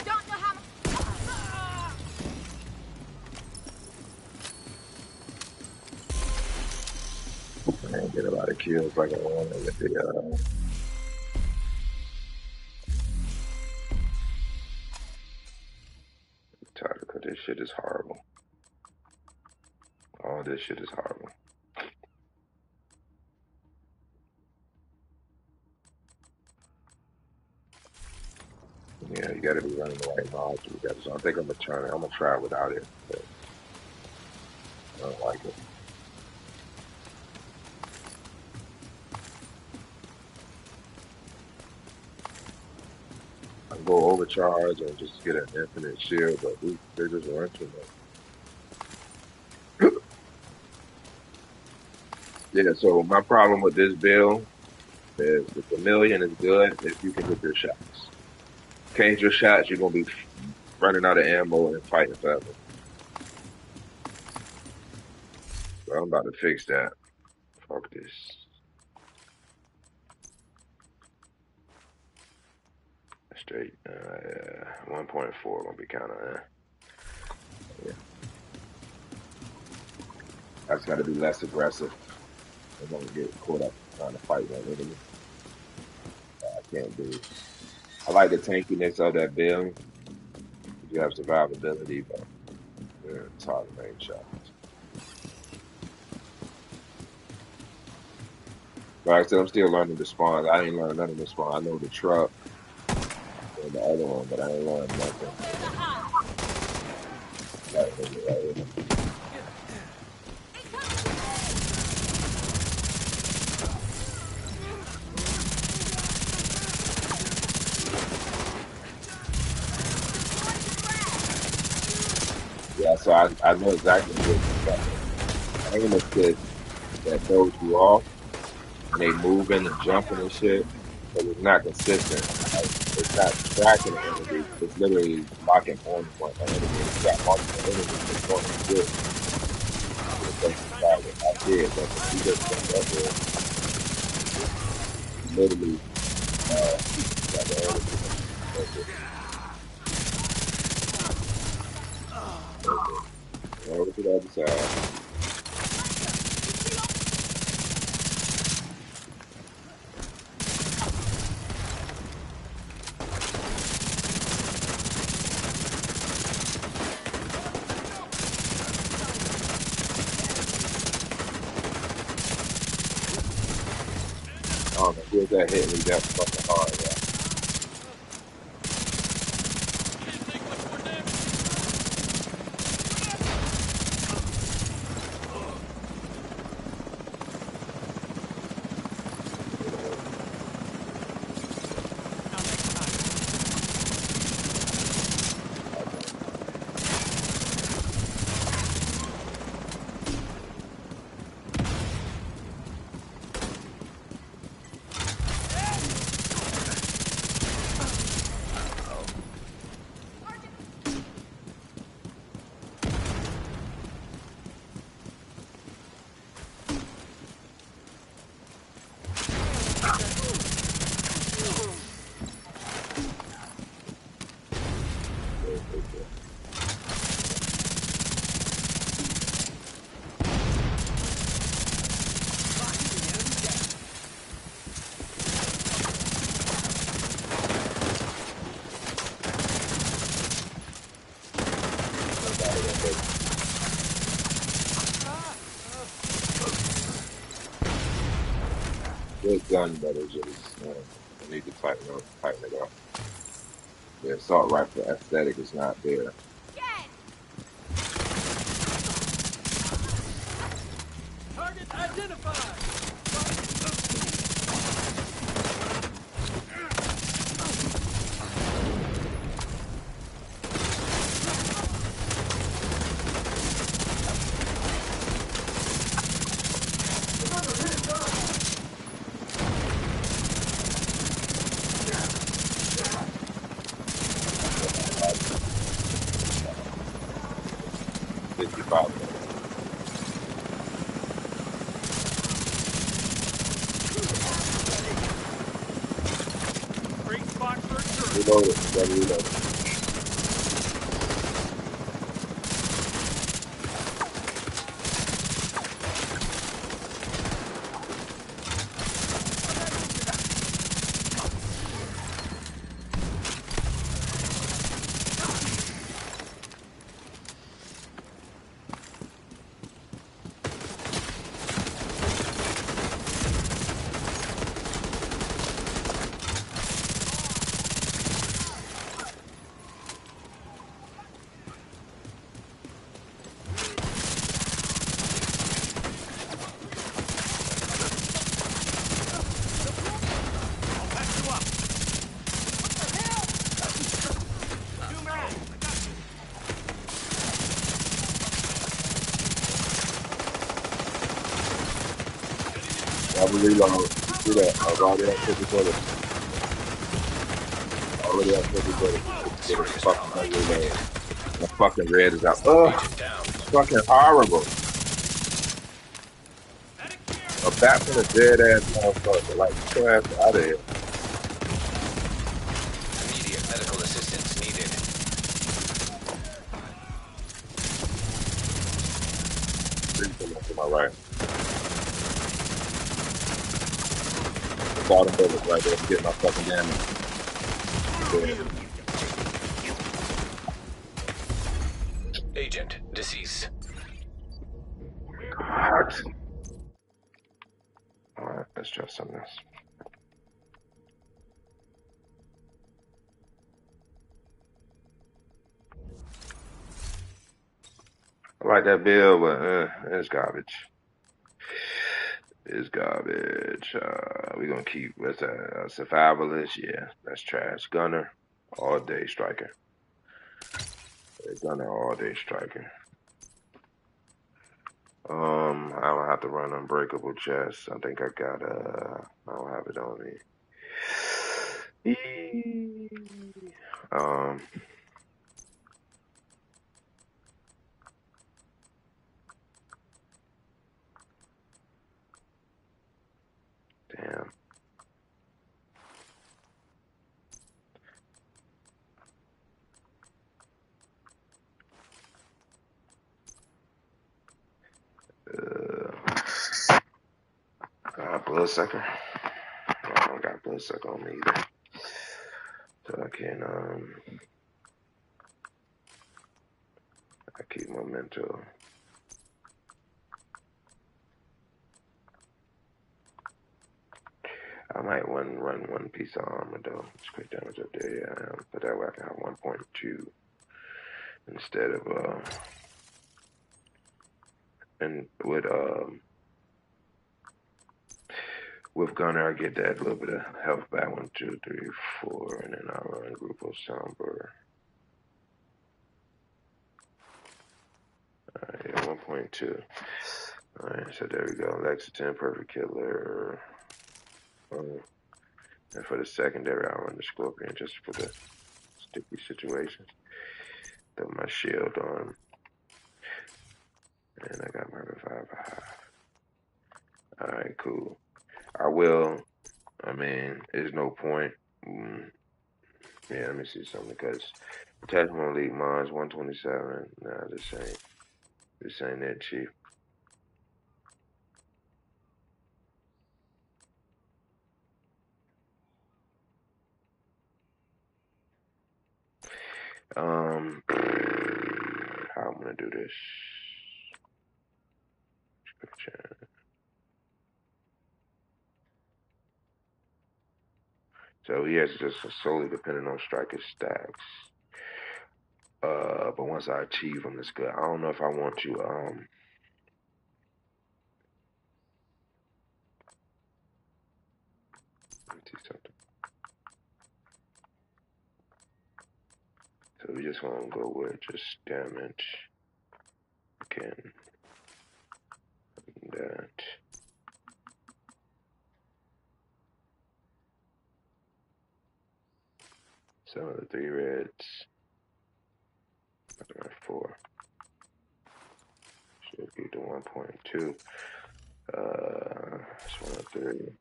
D: Don't know how much.
A: I didn't get a lot of kills like I wanted with the title, because this shit is horrible. All this shit is horrible. Yeah, you gotta be running the right module. So I think I'm gonna turn it. I'm gonna try without it, but I don't like it. I can go overcharge and just get an infinite shield, but they just run too much. Yeah, so my problem with this build is the chameleon is good if you can hit your shots. Can't hit your shots, you're gonna be running out of ammo and fighting forever. So I'm about to fix that. Fuck this. Straight 1.4 gonna be kind of yeah. I just got to be less aggressive. I'm gonna get caught up trying to fight one enemy. I can't do. I like the tankiness of that build. You have survivability, but it's hard to range shots. Like I said, I'm still learning the spawn. I ain't learned none of the spawn. I know the truck and the other one, but I ain't learned nothing. Yeah, so I know exactly what aim assist that throws you off and they moving and jumping and shit, but it's not consistent. Like, it's not tracking the enemy. It's literally locking on one enemy. It's got multiple enemies that's going to get. I did, but he just jumped up there. Literally, got the enemy. Over to the other side. I don't know, where's that hit me? That's fucking hard, yeah. Good gun, but it's just, I need to tighten it up. The assault rifle aesthetic is not there.
E: Target identified.
A: 55.
E: Great spot for a turret.
A: Reload it. Gotta reload it. I'm gonna reload. You see that? I've already had 50 bullets. Already had 50 bullets. 50 bullets.
B: Serious
A: Fucking
B: trauma
A: gun
B: detected.
A: reload. My fucking red is out. Ugh,
B: Agent down.
A: it's fucking horrible. A bat from a dead ass motherfucker. Like, get your ass out of here.
B: Immediate medical assistance needed.
A: Three bullets to my right. That's all them bullets right there. I'm getting my fucking damage. Dead.
B: Agent deceased.
A: God. Alright, let's try something else. I like that bill, but it's garbage. It's garbage. We gonna keep what's that? Survivalist, yeah, that's trash. Gunner, all day striker. Gunner, all day striker. I don't have to run unbreakable chest. I think I got I don't have it on me. Damn. Bloodsucker. I don't got bloodsucker on me either. So I can I keep my mental. I might run one piece of armor though. It's quick damage up there, yeah. But that way I can have 1.2 instead of and with Gunner I get that little bit of health back. 1, 2, 3, 4, and then I run Grupo Somber. Alright, yeah, 1.2. Alright, so there we go. Lexington, Perfect Killer. And for the secondary, I'll run the Scorpion just for the sticky situations. Throw my shield on. And I got my revive. Alright, cool. I mean, there's no point. Yeah, let me see something because Attachment Elite Mons 127. Nah, this ain't that cheap. How I'm gonna do this? So yes, just solely depending on striker stacks. But once I achieve them, it's good. I don't know if I want to let me see something. So we just want to go with just damage. Again, that. Some of the 3 reds. 4. Should be the 1.2. It's 1 of 3.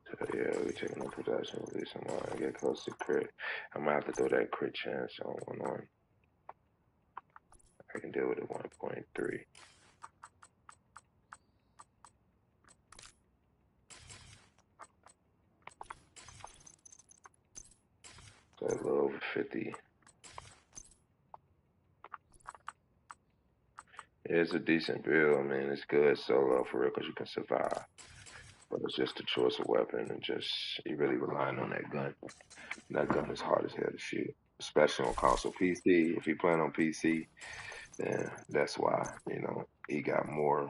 A: So yeah, we taking no possession, release them on, and get close to crit. I might have to throw that crit chance on 1 on. I can deal with it 1.3. So a little over 50. It's a decent build. I mean, it's good solo for real because you can survive. But it's just the choice of weapon and just you really relying on that gun. And that gun is hard as hell to shoot, especially on console. PC, if you playing on PC, then that's why he got more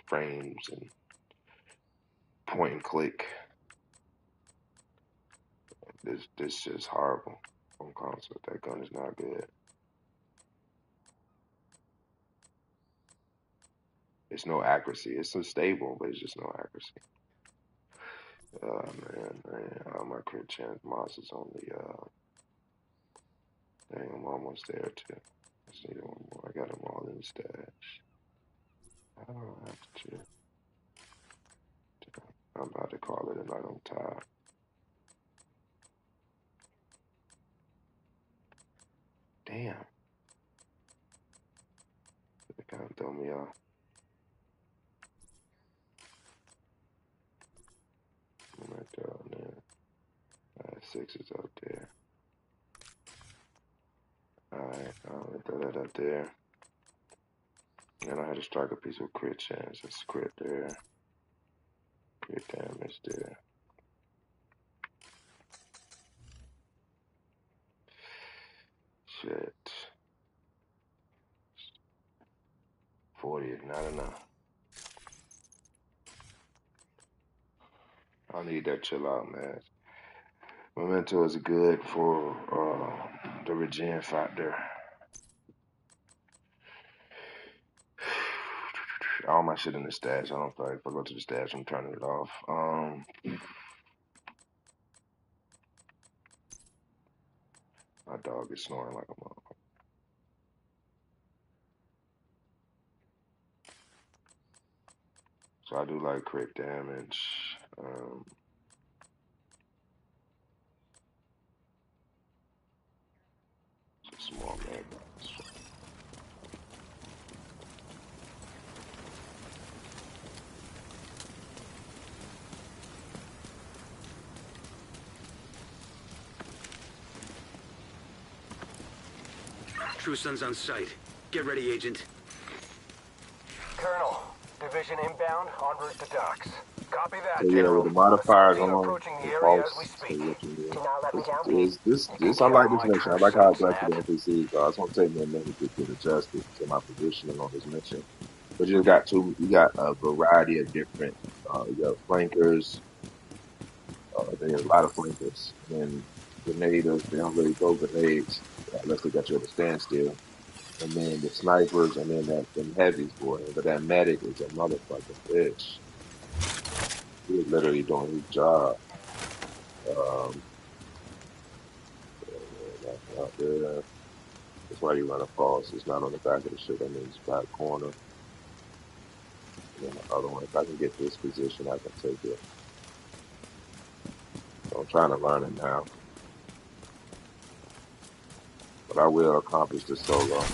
A: frames and point and click. This is horrible on console. That gun is not good. It's no accuracy. It's so stable, but it's just no accuracy. Oh man, all my crit chance mods is only dang, I'm almost there too. Just need one more. I got them all in the stash. I don't have to check. I'm about to call it a night on top. Damn. They kind of throw me off. I'm right there on there. 6 is up there. Alright, I'll throw that up there. And I had to strike a piece of crit chance. That's crit there. Crit damage there. Shit. 40 is not enough. I need that chill out, man. Memento is good for the regen factor. All my shit in the stash. I don't feel like if I go to the stash, I'm turning it off. My dog is snoring like a motherfucker. So I do like crit damage. It's a small mag.
F: True Sun's on site. Get ready, Agent.
C: Colonel, division inbound, en route to docks. Copy that,
A: So yeah,
C: General.
A: with the modifiers
C: Team
A: on,
C: approaching the
A: the
C: area
A: false,
C: as we
A: so
C: speak.
A: what you
C: Do not let me down,
A: do is
C: Pete.
A: this
C: You
A: I
C: can
A: like
C: count
A: this
C: on my
A: mission. I
C: troops
A: like
C: to
A: how
C: go
A: aggressive
C: snap.
A: the NPCs are. It's gonna take me a minute to get adjusted to my positioning on this mission. But you got a variety of different you got flankers, there's a lot of flankers. And grenaders, they don't really throw grenades unless they got you at a standstill. And then the snipers, and then them heavies, boy. But that medic is a motherfucking bitch. He is literally doing his job. Out there. That's why you run a false. It's not on the back of the ship. I mean, it's back corner. And then the other one, if I can get this position, I can take it. So I'm trying to learn it now. But I will accomplish this solo. I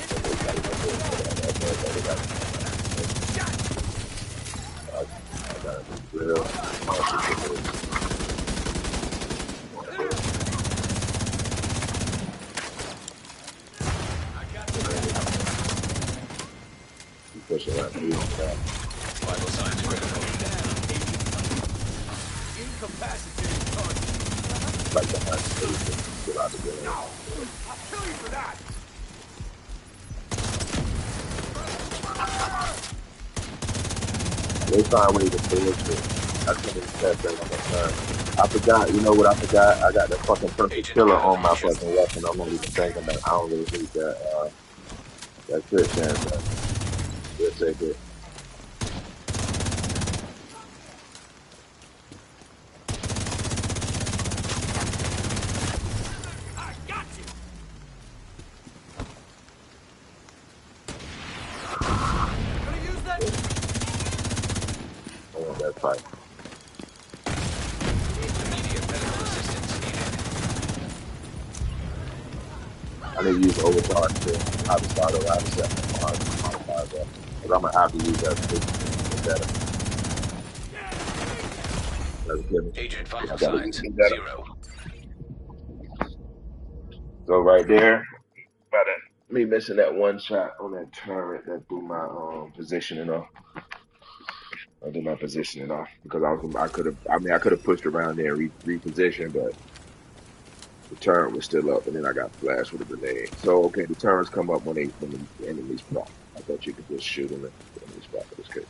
A: gotta be real. You pushing that through on that.
B: Vital signs critical.
E: Incapacitated target.
A: Like behind the station. Get out of there.
E: I'll kill you for that.
A: They find ways to play it. I couldn't accept that on my time. I forgot, you know what I forgot? I got the fucking perfect
B: Agent
A: killer
B: out of
A: on my
B: position.
A: fucking weapon. I'm not even thinking that I don't really need that crit chance. We'll take it.
E: I got you. Gonna use that.
A: I want that fight.
B: Immediate medical assistance needed.
A: I need to use overcharge to how to start over. I have to set my modifier up. Because I'm going to have to use that to get better. Doesn't kill me.
B: Agent
A: I
B: vital
A: gotta
B: signs
A: get better.
B: 0.
A: So right there, about me missing that one shot on that turret that threw my positioning off. I did my positioning off because I could have pushed around there and repositioned, but the turret was still up, and then I got flashed with a grenade. So okay, the turrets come up when the enemies spot. I thought you could just shoot them at the enemy spot. But it's cool.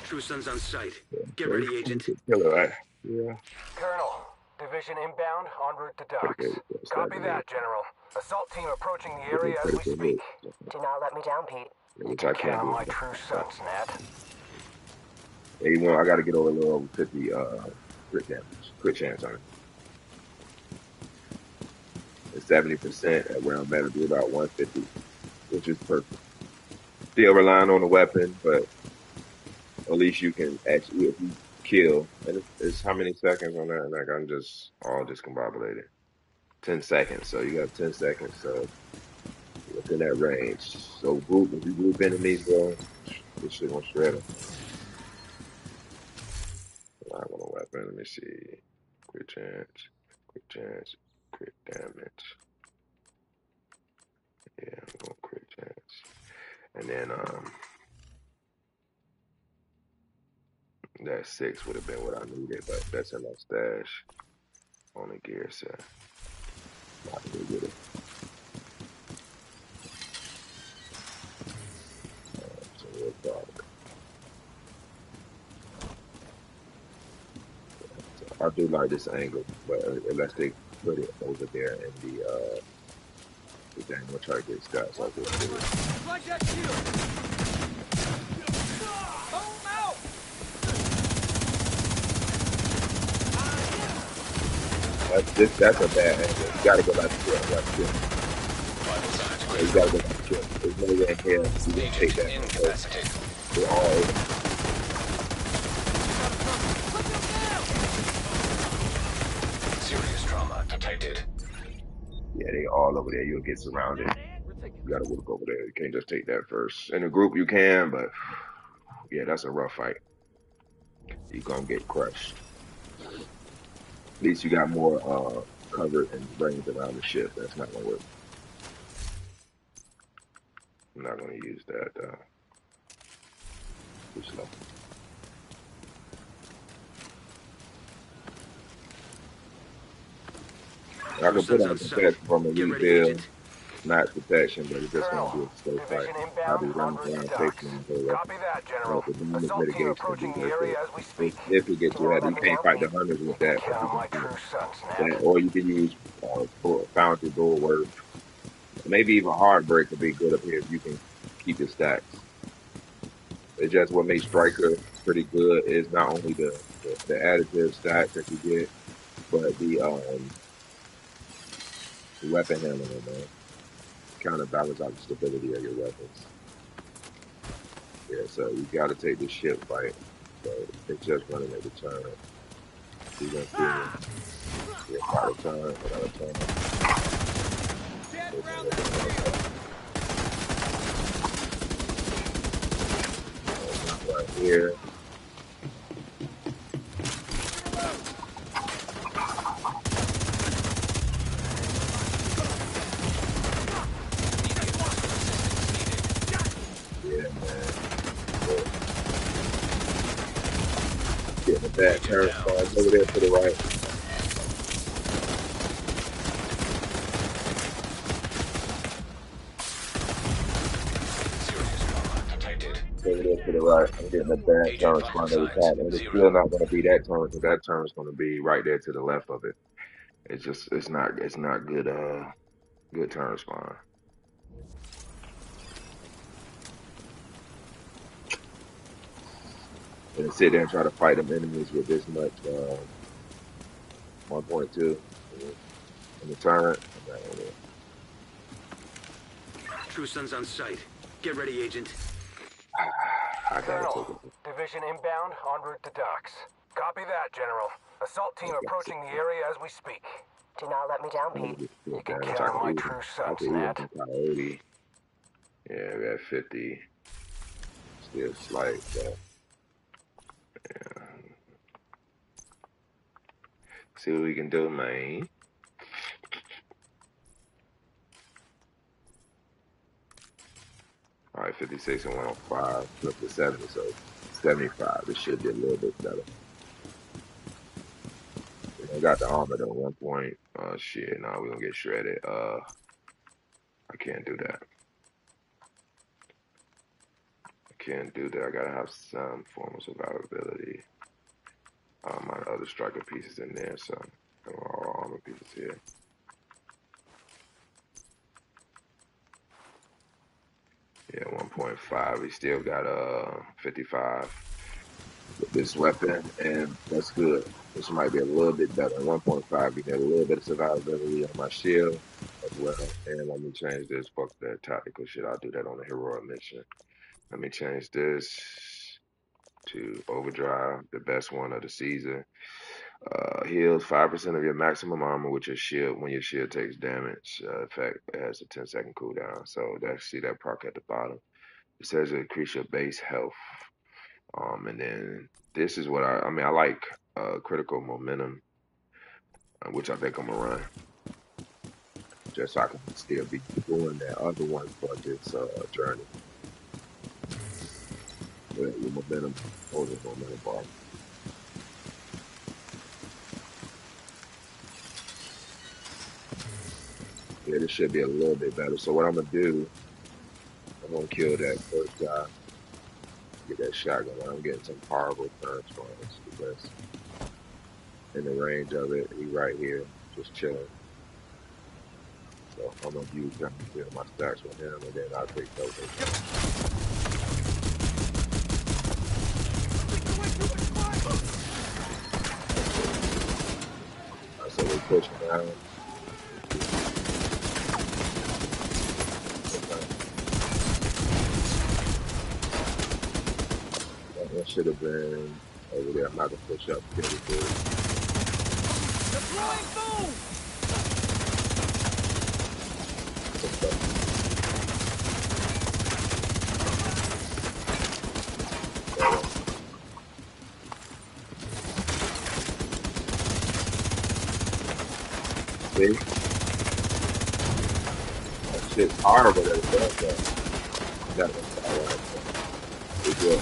F: True Sun's on site.
A: Yeah,
F: Get ready, Agent.
A: Killer, right? Yeah.
C: Colonel, Division inbound, en route to
A: Predicated
C: docks.
A: for a
C: Copy
A: second here.
C: that, General. Assault team approaching the
A: Give me
C: area as we
A: critical
C: speak.
A: hit.
D: Do not let me down, Pete.
A: Which
C: You
A: I
C: can
A: can't
C: count on
A: do.
C: my true sons, Nat.
A: 81, I got to get over a little over 50 crit damage, crit chance on it. And 70% at where I'm at, it'll be about 150, which is perfect. Still relying on the weapon, but at least you can actually, if you kill, and it's how many seconds on that? Like, I'm just all discombobulated. 10 seconds. So you got 10 seconds. So within that range. So if you group enemies, bro, this shit gonna shred them. I want a weapon. Let me see. Crit chance, crit damage. Yeah, I'm going crit chance. And then that 6 would have been what I needed, but that's in my stash on the gear set. I can go get it. So real talk. So I do like this angle, but unless they put it over there in the thing, I'm gonna try to get stats like this too.
E: Flank that shield! Home out!
A: That's a bad angle. You gotta go back to kill.
B: Vital signs
A: Yeah, you gotta go
B: critical.
A: back to kill. There's no way in hell you can take
B: Agent
A: that.
B: incapacitated.
A: They're all over.
B: Serious trauma detected.
A: Yeah, they all over there. You'll get surrounded. You gotta work over there. You can't just take that first. In a group you can, but yeah, that's a rough fight. You're gonna get crushed. At least you got more cover and range around the ship. That's not gonna work. I'm not gonna use that too slow. I
F: True
A: can put
F: sons
A: on
F: on sight.
A: protection from a
F: Get ready,
A: rebuild,
F: Agent.
A: not protection, but it's just gonna be
C: Colonel,
A: a slow fight.
C: Division
A: I'll
C: inbound,
A: be
C: en
A: running
C: route
A: around
C: to docks.
A: chasing the whole
C: Copy that, General.
A: the damage
C: Assault team
A: mitigation will
C: approaching
A: be
C: the
A: worth
C: area
A: it.
C: as we speak.
A: If it gets
D: Do not
A: ready,
D: let
A: you
D: me
A: can't
D: down,
A: fight the
D: Pete.
A: hunters
C: You
A: with
C: can
A: that, but
C: count
A: you
C: on
A: can
C: my
A: fight
C: true sons,
A: that,
C: Nat.
A: or you can use Foundry Bulwark. Maybe even Heartbreak could be good up here if you can keep your stacks. It's just what makes Striker pretty good is not only the additive stacks that you get, but the weapon handling, man. Kind of balance out the stability of your weapons. Yeah, so you got to take the ship fight. So it's just running at the turn. You're gonna see me. Yeah, got a turn. I got a turn.
E: Get
A: There's
E: around
A: another
E: that
A: one.
E: shield!
A: Not right here. Yeah, man. Yeah. Getting a bad
B: Agent
A: turn
B: down.
A: spawns over there to the right.
B: Serious trauma detected.
A: Over there to the right. I'm getting a bad
B: Agent
A: turn
B: vital
A: spawn every
B: signs
A: time. And it's still
B: 0.
A: not going to be that turn because that turn is going to be right there to the left of it. It's not good, good turn spawn. And sit there and try to fight them enemies with this much, 1.2 in the turret. I'm not gonna do it.
F: True sons on sight. Get ready, Agent.
A: I gotta take
C: Colonel,
A: it.
C: Division inbound, en route to docks. Copy that, General. Assault team approaching the area as we speak.
D: Do not let me down,
A: I'm gonna
D: Pete.
A: get
C: You
A: still
C: can
A: damage.
C: count on my true
A: I
C: sons,
A: can even
C: Nat.
A: from Coyote. Yeah, we got 50. Still slight, but yeah. See what we can do, man. All right, 56 and 105. Flip to 70, so 75. This should be a little bit better. We don't got the armor though. 1 point. Shit. No, we're gonna get shredded. I can't do that. I can't do that. I gotta have some form of survivability. My other striker pieces in there, so All the pieces here. Yeah, 1.5. We still got 55 with this weapon, and that's good. This might be a little bit better. 1.5, you get a little bit of survivability on my shield as well. And let me change this. Fuck that tactical shit. I'll do that on a heroic mission. Let me change this to overdrive, the best one of the season. Heals 5% of your maximum armor with your shield when your shield takes damage. In fact, it has a 10-second cooldown. So that's see that proc at the bottom. It says increase your base health. And then this is what I mean. I like critical momentum, which I think I'm gonna run, just so I can still be doing that other one for this journey. With momentum, holding momentum bar. Yeah, this should be a little bit better. So what I'm gonna do, I'm gonna kill that first guy, get that shotgun. I'm getting some horrible turns for us because in the range of it, he right here, just chilling. So I'm gonna use him to kill my stacks with him, and then I'll take those. So we push down. That should have been over there. I'm not gonna push up.
E: Deploying boom!
A: See? That shit's horrible that it does that. That was alright. It's good.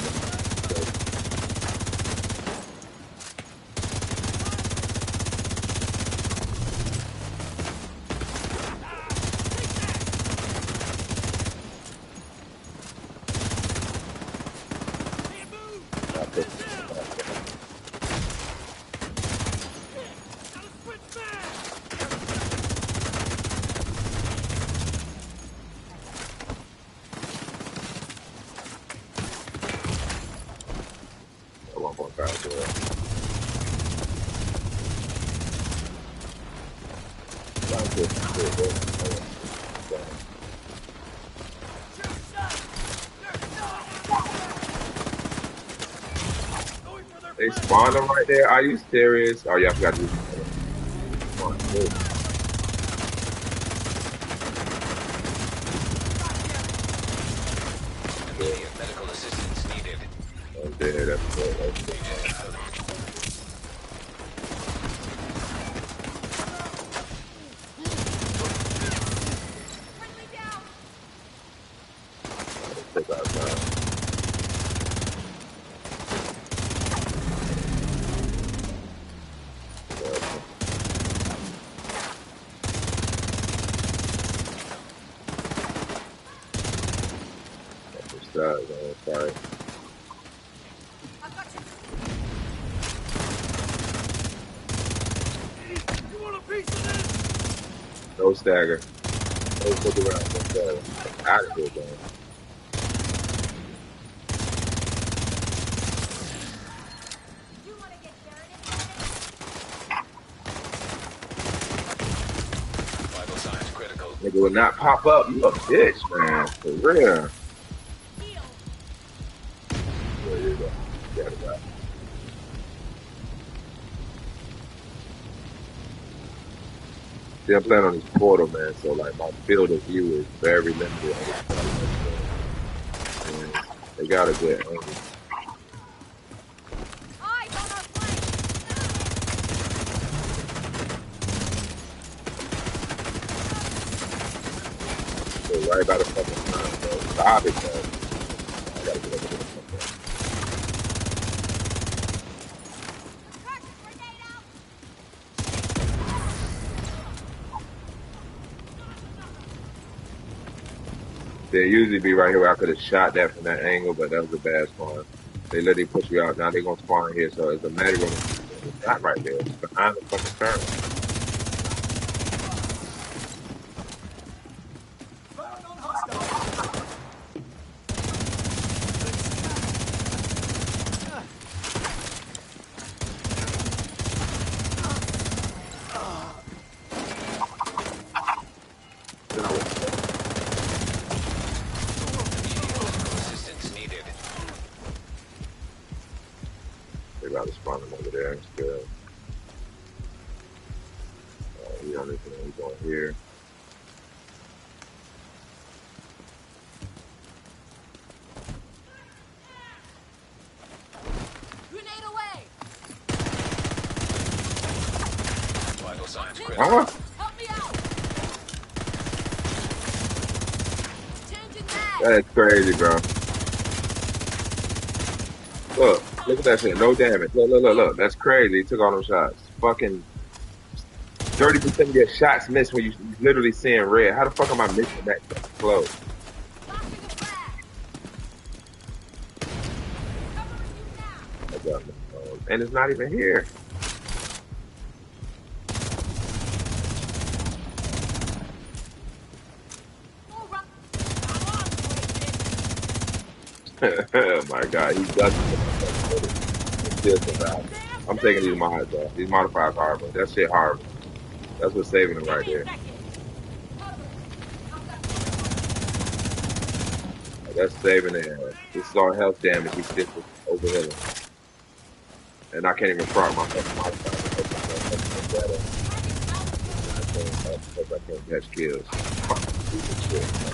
A: They spawned them right there? Are you serious? Oh, yeah, I forgot to do
B: Immediate medical assistance needed.
A: I'm dead. That's good. That's good. Take our time. Sorry.
E: You want a piece of this?
A: No stagger. No look around. No stagger. Out of here, man.
B: Vital signs critical.
A: Nigga would not pop up. You a bitch, man. For real. There you go. Got it out. See, I'm playing on this portal, man, so like my field of view is very limited. And they got a good angle. So right by the fucking time, bro. Stop it, man. I gotta get over there. They usually be right here where I could have shot that from that angle, but that was a bad spawn. They literally push you out. Now they're going to spawn here, so it's a matter of Not right there. It's behind the fucking turn.
B: Assistance needed.
A: They got to spawn him over there instead. We on this one. We going here.
D: Grenade away!
B: Vital signs
A: Huh?
B: critical.
D: Help me out! Changing mag!
A: That's crazy, bro. Look at that shit. No damage. Look. That's crazy. He took all them shots. Fucking 30% of your shots miss when you literally seeing red. How the fuck am I missing that close?
D: Locking the flag! Covering you now!
A: I got my phone. And it's not even here.
D: More run! I'm on, wasted!
A: Oh my god, he does it. Still surviving. I'm taking these mods off. These modifiers are horrible. That shit horrible. That's what's saving him right there. That's saving him. This is all health damage. He's still overhealing. And I can't even proc my fucking modifier. Because I can't catch kills. Fuck, stupid shit, man.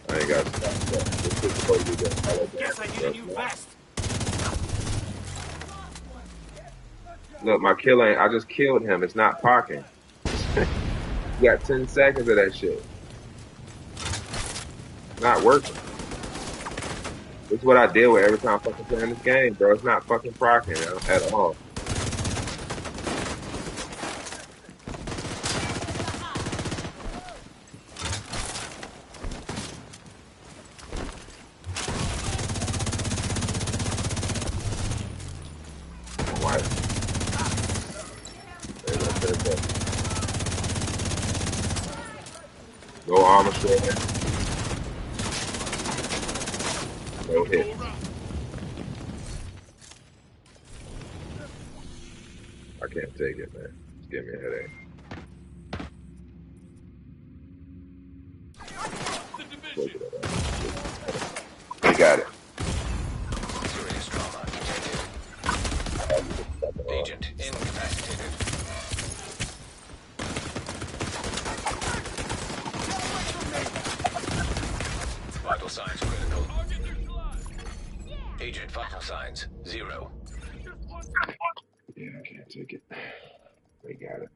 A: I ain't got to stop that. This is supposed to be good.
E: Guess I need a new vest.
A: Look, my kill ain't. I just killed him. It's not parking. You got 10 seconds of that shit. Not working. This is what I deal with every time I fucking play in this game, bro. It's not fucking parking at all. No armor straight. No hit. I can't take it, man. It's giving me a headache. We got it.
B: Serious trauma detected. Agent incapacitated. Vital signs critical. Agent vital signs 0.
A: Yeah, I can't take it. We got it.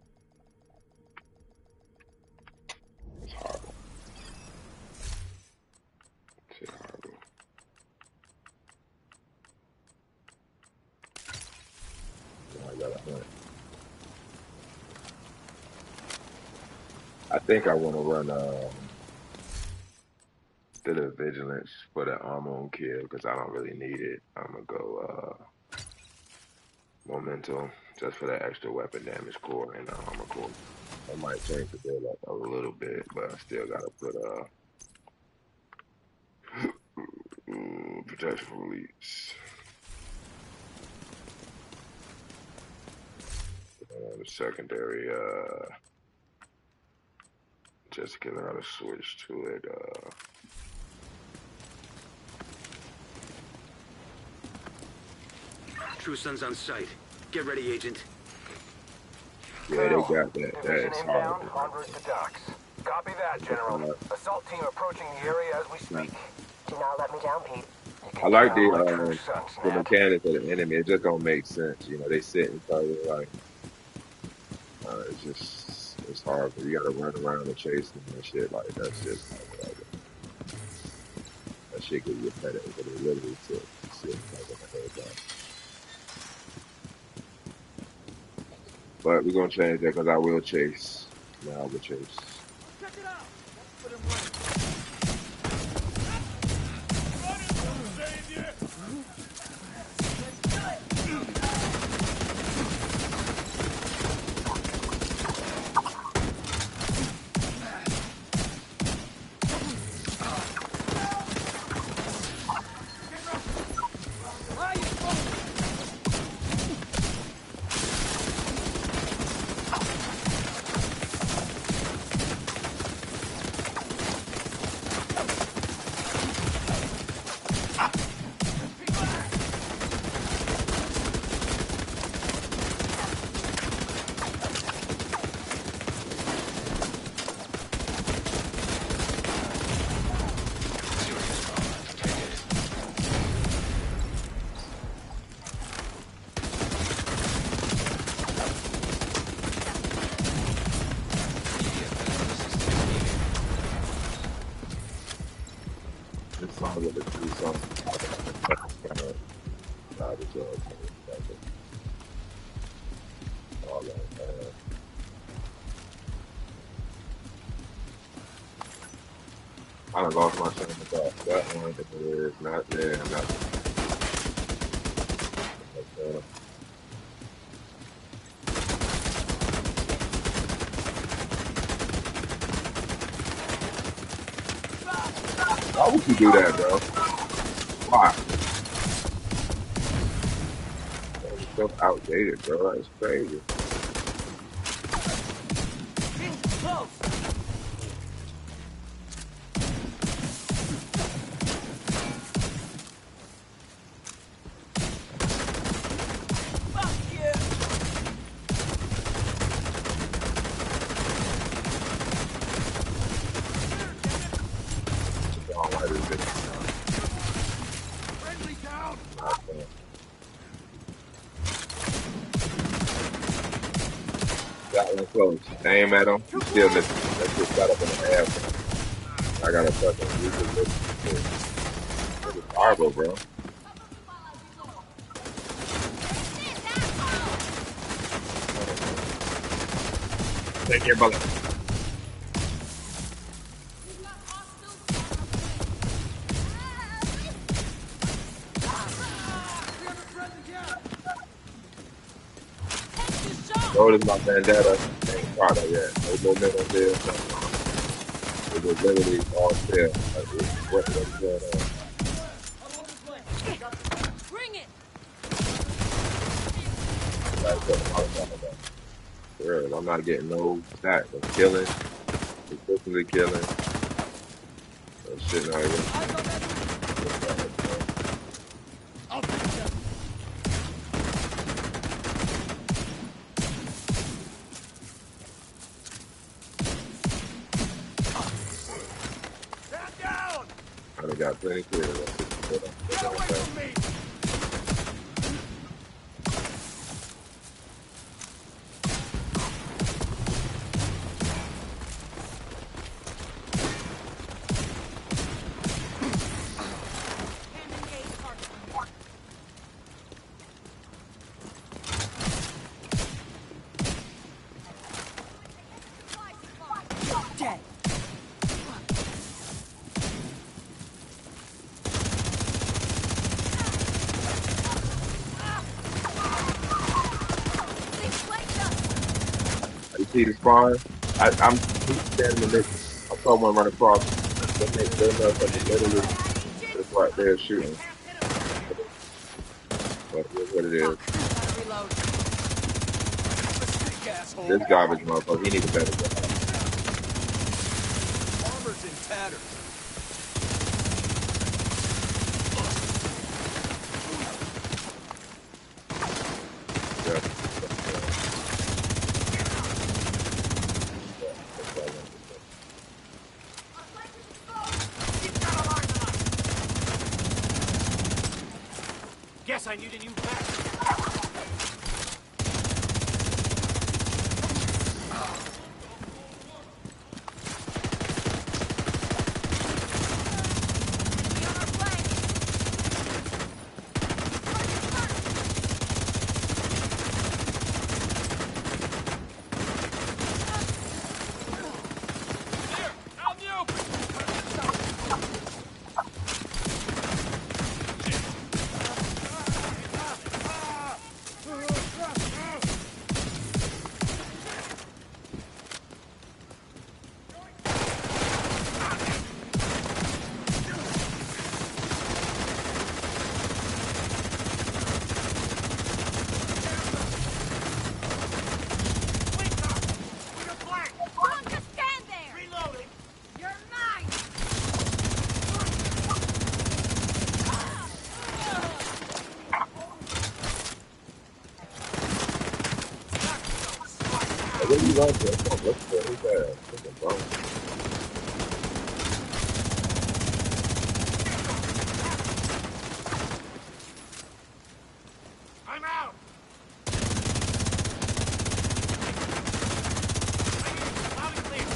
A: It's horrible. It's horrible. Now I got a hunt. I think I want to run instead of vigilance for the armor on kill because I don't really need it. I'm gonna go momentum just for that extra weapon damage core and the armor core. I might change the build up a little bit, but I still gotta put protection from elites. The secondary just to learn how to switch to it.
F: True Sun's on site. Get ready, Agent.
A: Yeah, they got that.
C: Division
A: That's
C: inbound,
A: hard.
C: en route to docks. Copy that, General. Assault team approaching the area as we speak.
D: Do not let me down, Pete.
C: You
A: I
C: can
A: like
C: count on my true
A: the
C: sons,
A: the
C: Nat.
A: mechanics of the enemy. It just don't make sense. You know, they sit and tell you like it's just it's hard. You gotta run around and chase them and shit. Like that's just that shit get you better. But they literally sit like the whole time. But we're gonna change that because I will chase. Now I will chase.
E: Check it out. Let's put him running.
A: All that, I done lost my train of thought. That one is not there. Not there. Why would you do that, bro? Why? That's so outdated, bro. That's crazy. Got one close. Aim at him. He still missing. That shit got up in the air. I got a fucking reposition. It's horrible, bro. Take your bullet. Notice my vendetta ain't caught up yet. No momentum there. It was literally all still. Like, what's going on?
D: Bring it.
A: Sure, I'm not getting no stats. I'm killing. Consistently killing. That shit not even.
E: I'll take that. Stand down!
A: I done got plenty clear.
E: Get away from me!
D: Dead.
A: You see the spawn? I'm standing in this. I saw one run across. They're motherfucking literally just right there shooting. But here's what it is. This garbage motherfucker, he needs a better job.
E: Armor's in tatters. Guess I need a new pack.
A: What do you like that? Come on, let's go. Who's that? Fucking bum.
E: I'm out. Loud and clear.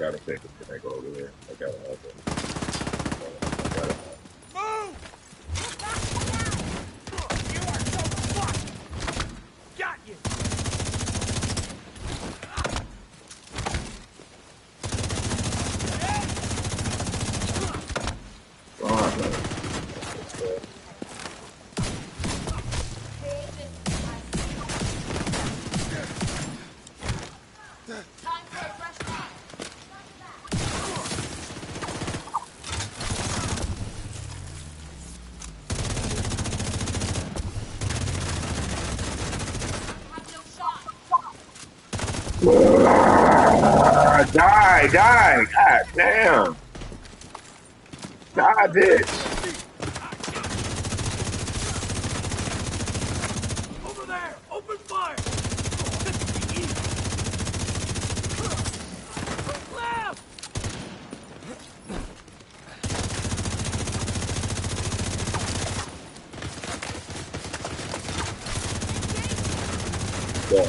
A: gotta take a drink over there. I gotta have it.
E: Move! You are so fucked! Got you!
D: Time for a fresh start. Have no shot.
A: Die! God damn! Die, bitch!
E: Over there! Open fire! Left!
A: Yeah.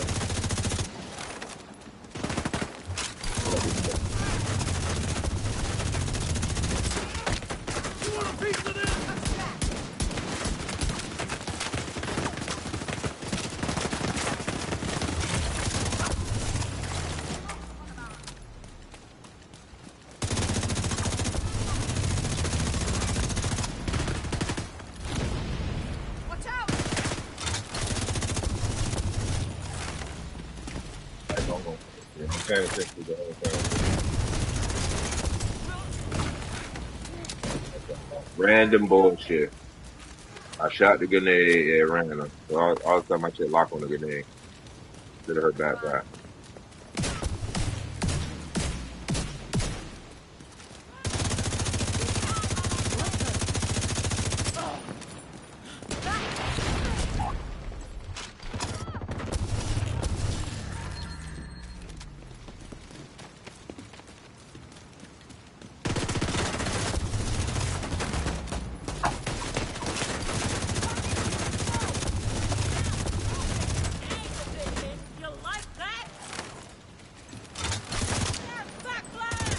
E: You want a piece of this?
D: Watch out!
A: I'm paying attention to the whole thing. Random bullshit. I shot the grenade at random. So all the time I shit lock on the grenade. Should have heard that.
D: You like that? Backfire!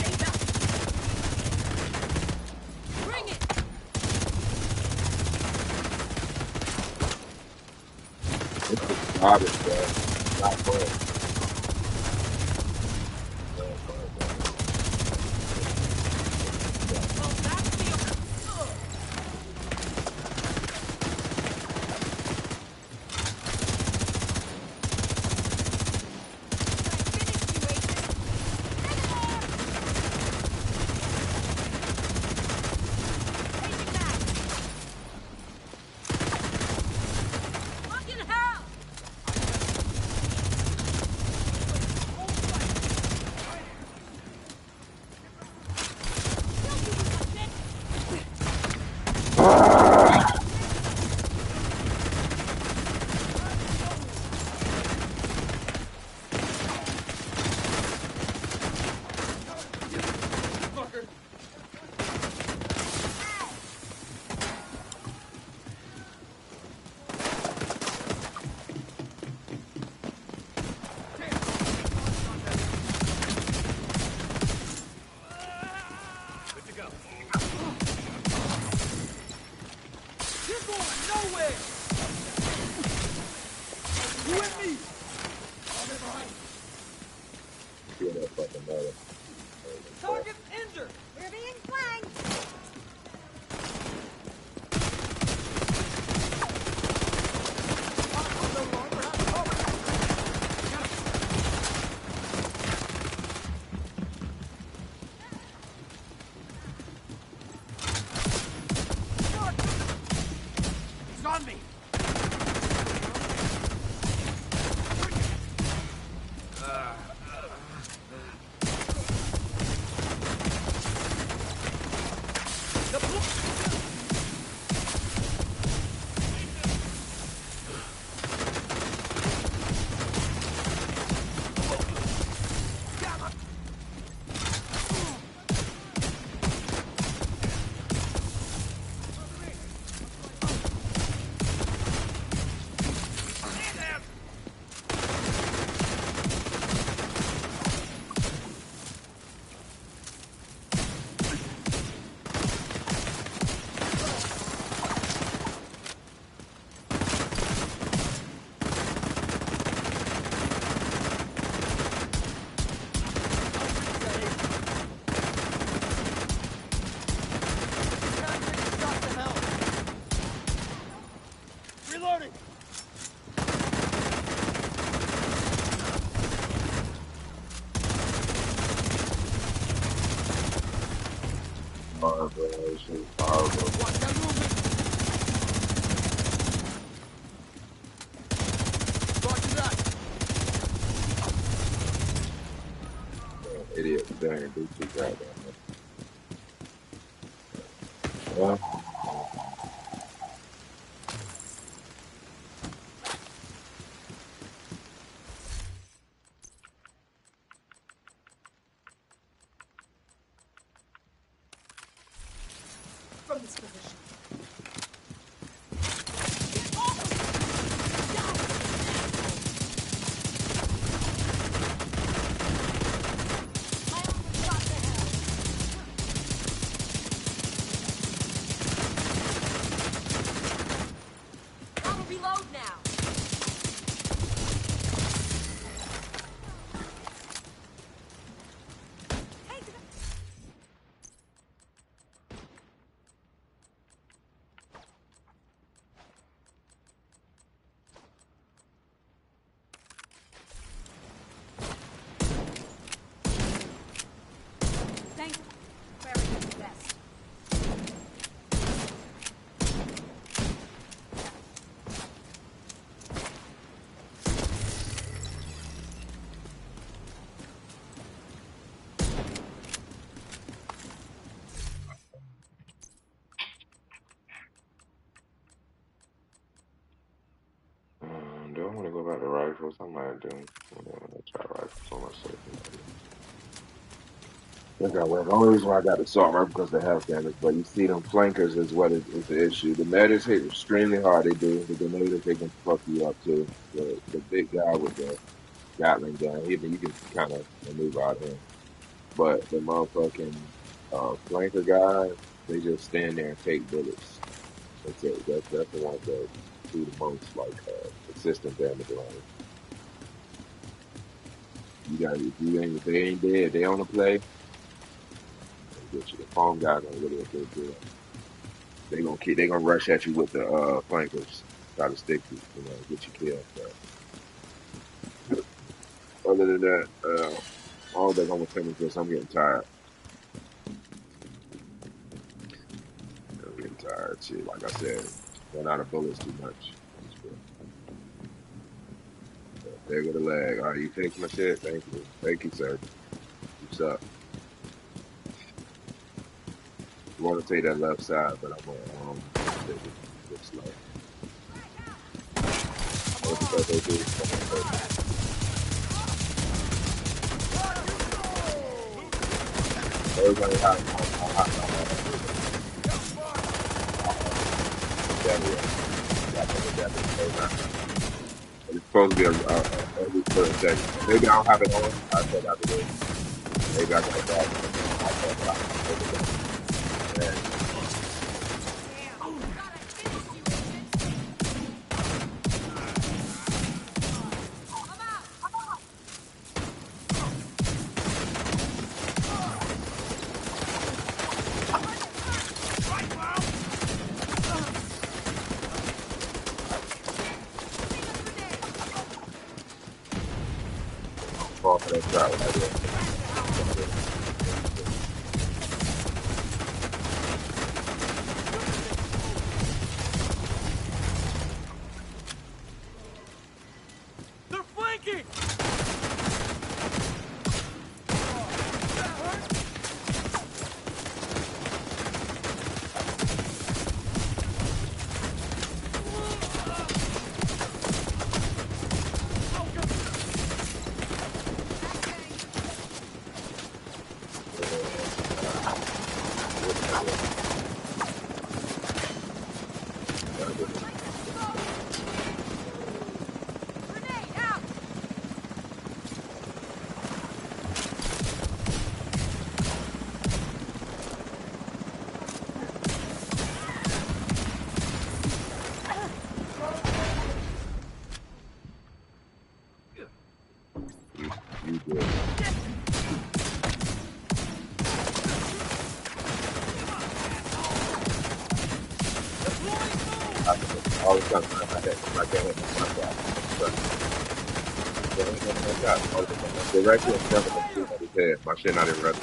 D: Bring it!
A: Garbage, bro. Not fun.
D: Well, that's the... Fucking hell!
A: hard, bro. This shit is horrible.
E: Watch that movement. Roger that.
A: Idiot. Dang, do too goddamn much. Well,
D: From this position. I'll reload now. Thanks. Wearing the best.
A: do I want to go back to rifles? I might do. I'm gonna try rifles on myself. The only reason why I got the assault rifle because of the health damage, but you see them flankers is what is the issue. The metas hit extremely hard. They do. The grenadiers, they can fuck you up too. The big guy with the Gatling gun, you can kind of maneuver out of him. But the motherfucking flanker guys, they just stand there and take bullets. That's it. That's the ones that do the most consistent damage around. You got if they ain't dead, they on the play. Get you. The foam guys don't really a good deal. They gonna rush at you with the flankers, try to stick you, get you killed. But other than that, all they're gonna finish this. I'm getting tired. I'm getting tired. Shit, like I said, run out of bullets too much. There go the leg. All right, you finished my shit? Thank you, sir. What's up? I want to take that left side, but I'm gonna take it slow. What they do? Everybody hot. It's supposed to be every 30 seconds. Maybe I don't have it on. I said I do. Maybe I got it back. Fall for that shot when I do it.
E: They're flanking! You good. All the time, I can't hit my directly in front of him, my shit not even ready.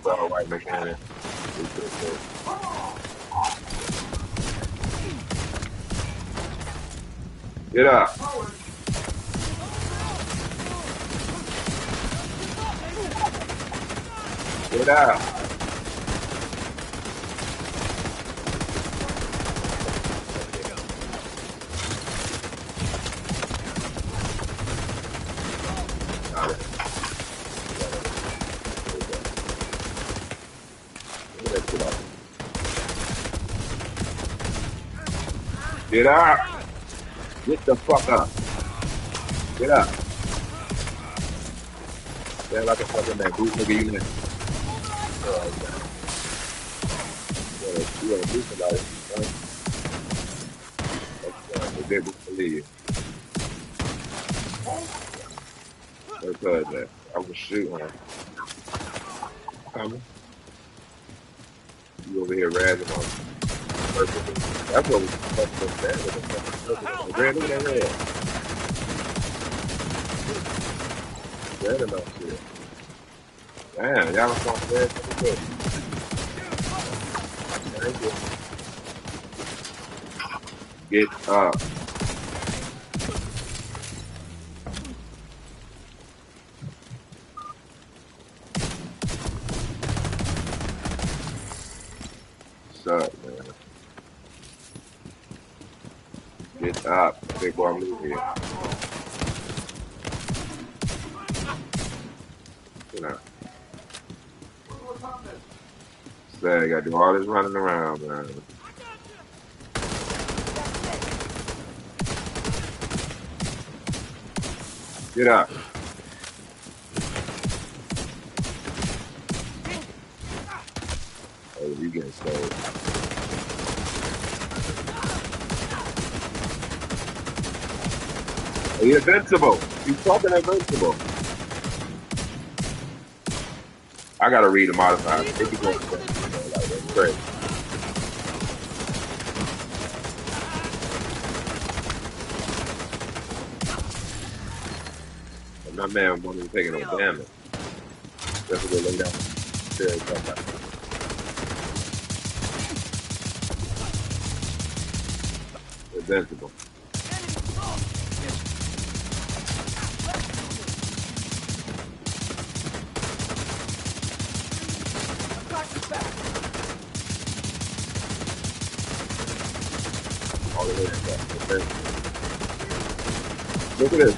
A: All right, mechanic. Get up. Get up. Got it. Get up. Get the fuck up. Get up. Stand like a fucking man. Boost nigga, you man. You wanna do somebody, right? That's good. We believe. Because I was shooting him. Coming. You over here razzing on me. That's what we fucking stand with. Red, look at that red. Red enough shit. Damn, y'all don't want red. Thank you. Get up. What's up, man? Get up. Big boy, move here. You know. Say, I gotta do all this running around, man. Get up. Oh, you getting sold. Oh, you're invincible. You fucking invincible. I gotta read the modifier. If you go like that's crazy. And my man wasn't even taking no damage. That's what they lay down. Invincible. All the way back. Look at this.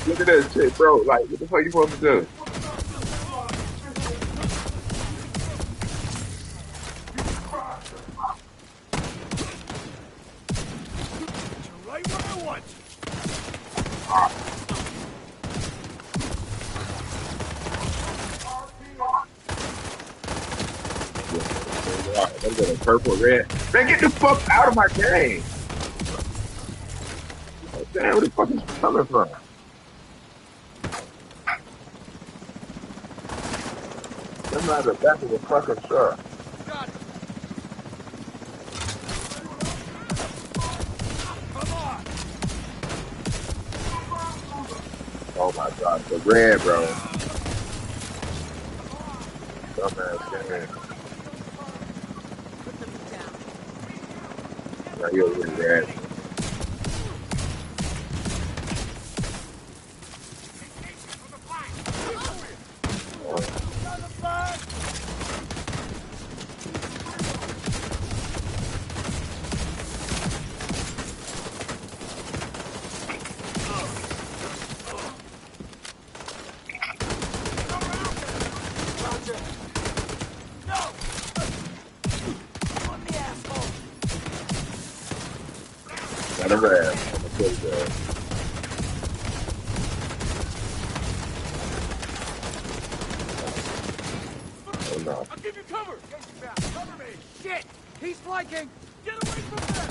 A: Look at this shit, bro. Like, what the fuck you supposed to do?
E: Right where I want you.
A: Look at the purple, red. Man, get the fuck out of my game. Oh, damn, where the fuck is this coming from? I'm not the back of the fucking truck.
E: Got it. Come on.
A: Oh my god, the red, bro. Dumbass game. Now you're really red. Got a red. I'm gonna kill his ass. Oh no.
E: I'll give you cover. Cover me. Shit. He's flanking. Get away from there.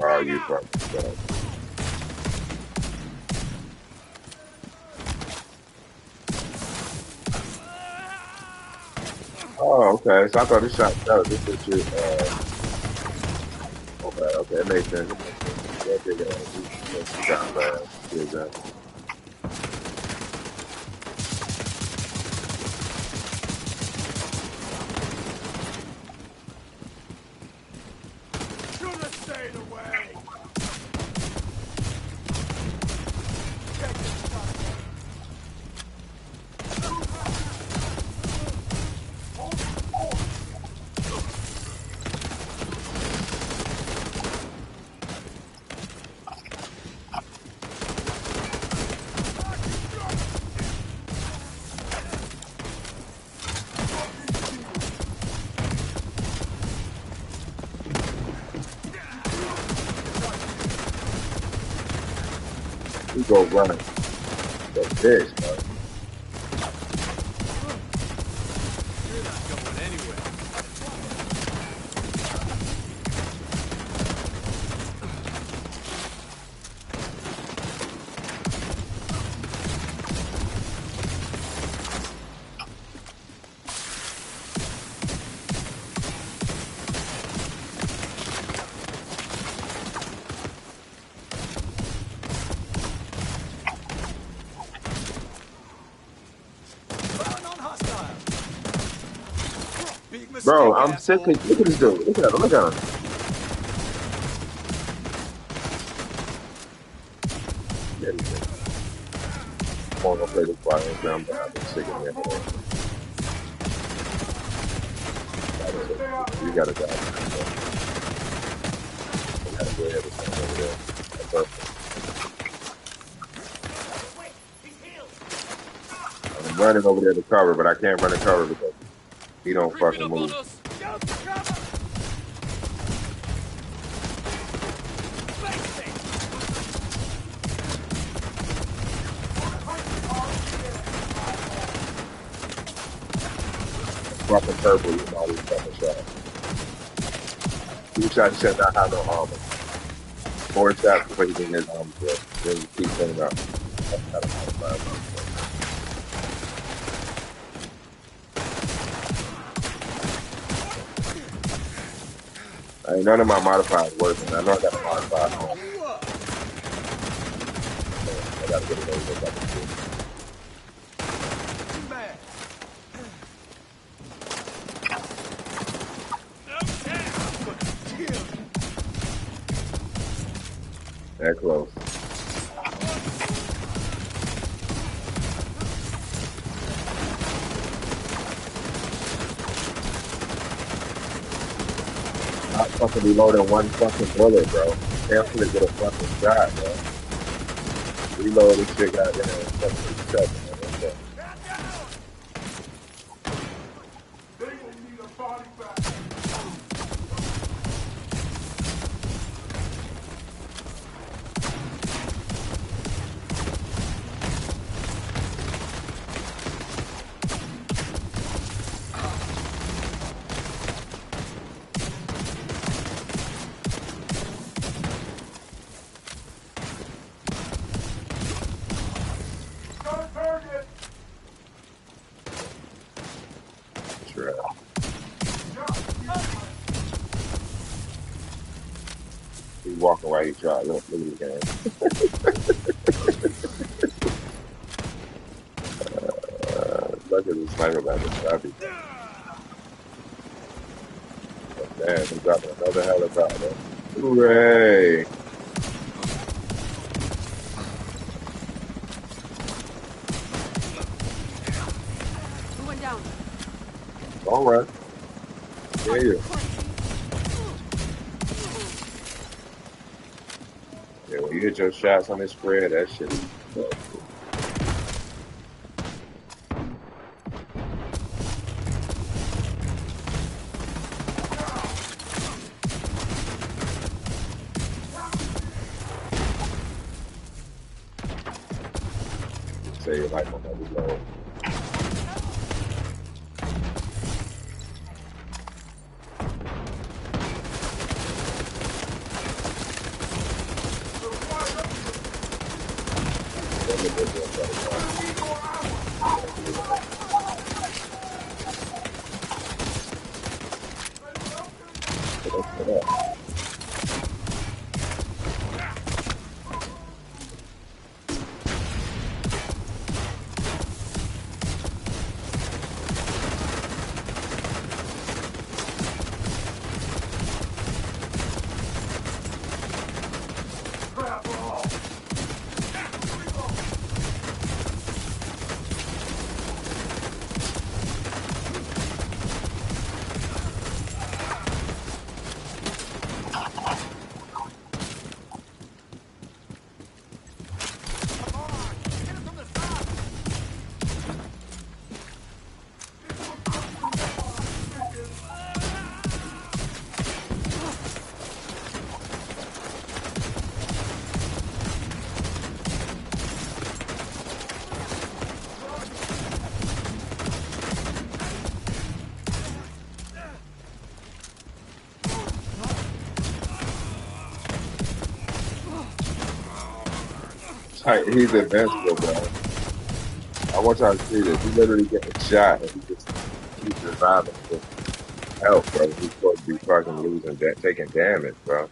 A: Oh, you fucking suck. Oh, okay. So I thought this shot no, this is your okay, it makes sense. It makes sense. Yeah, you got fast. Yeah, exactly.
E: Should have stayed away.
A: We go running. The bitch, man.
E: You're not going anywhere. Burn on hostile. Big mistake,
A: Bro, I'm sick
E: asshole.
A: of look at this dude. Look at him, look at him. Yeah, he's sick. I'm gonna play this fire and I'm sick of him. You gotta die. You gotta go ahead and stand over there. That's perfect. I'm running over there to cover, but I can't run to cover because he don't
E: Creeping
A: fucking
E: up on
A: move.
E: us. Go to cover. Face it.
A: Fucking purple, you know, these fucking shots. Two shots, he said not have no armor. 4 shots before he get his armor dressed. Then you keep putting up. That's not a modified armor. Ain't none of my modifiers working. I know I got a modified armor. I gotta get it over with.
E: Too bad.
A: That close. Not fucking reloading one fucking bullet, bro. Cancel it with a fucking shot, bro. Reload this shit got there in fucking 6 seconds, man. What's up? Sure. He's walking while he tries. Look at the game. Look at the sniper back in the damn, he's dropping another helicopter. Hooray!
D: Who went down?
A: All right. Yeah, yeah. Yeah, when you hit your shots on this spread, that shit is say your life on that reload. Like, he's invincible, bro. I want y'all to see this. He literally getting shot and he just keeps reviving with help, bro. He's supposed to be fucking losing that, taking damage, bro.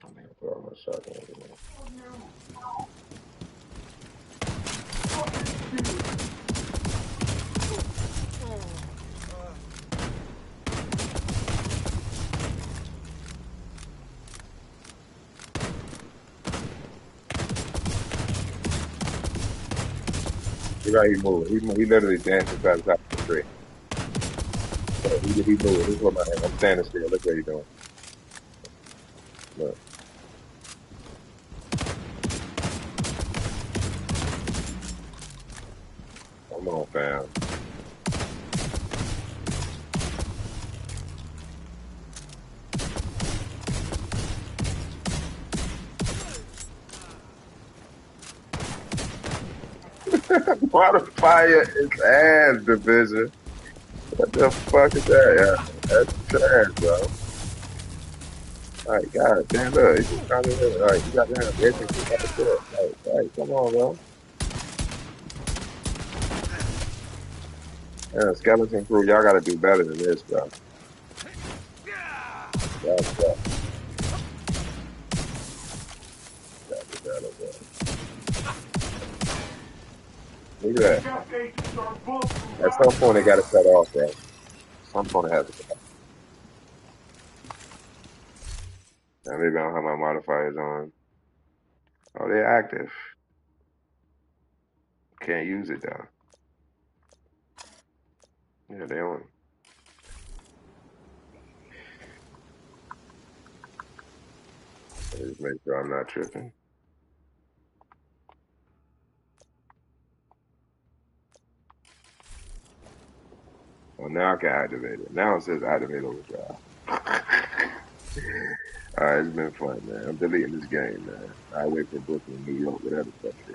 A: I'm gonna throw my shotgun over there. Look how he moving. He literally dancing inside the top of the tree. So he moving. This is what I'm standing still. Look what he's doing. Look. Come on, fam. Modify its ass, Division. What the fuck is that? Yeah, that's trash, bro. Like, God damn, look, he just trying to, like, you got to have everything to got to do it. Like, come on, bro. Yeah, Skeleton Crew, y'all got to do better than this, bro. Y'all suck. Gotta do better, bro. Look at that. At some point, they got to cut off, bro. At some point, it has to cut off. Now, maybe I don't have my modifiers on. Oh, they're active. Can't use it, though. Yeah, they on. Just make sure I'm not tripping. Well, now I can activate it. Now it says activate overdrive. Alright, it's been fun, man. I'm deleting this game, man. I wait for Brooklyn, New York, whatever the fuck it is.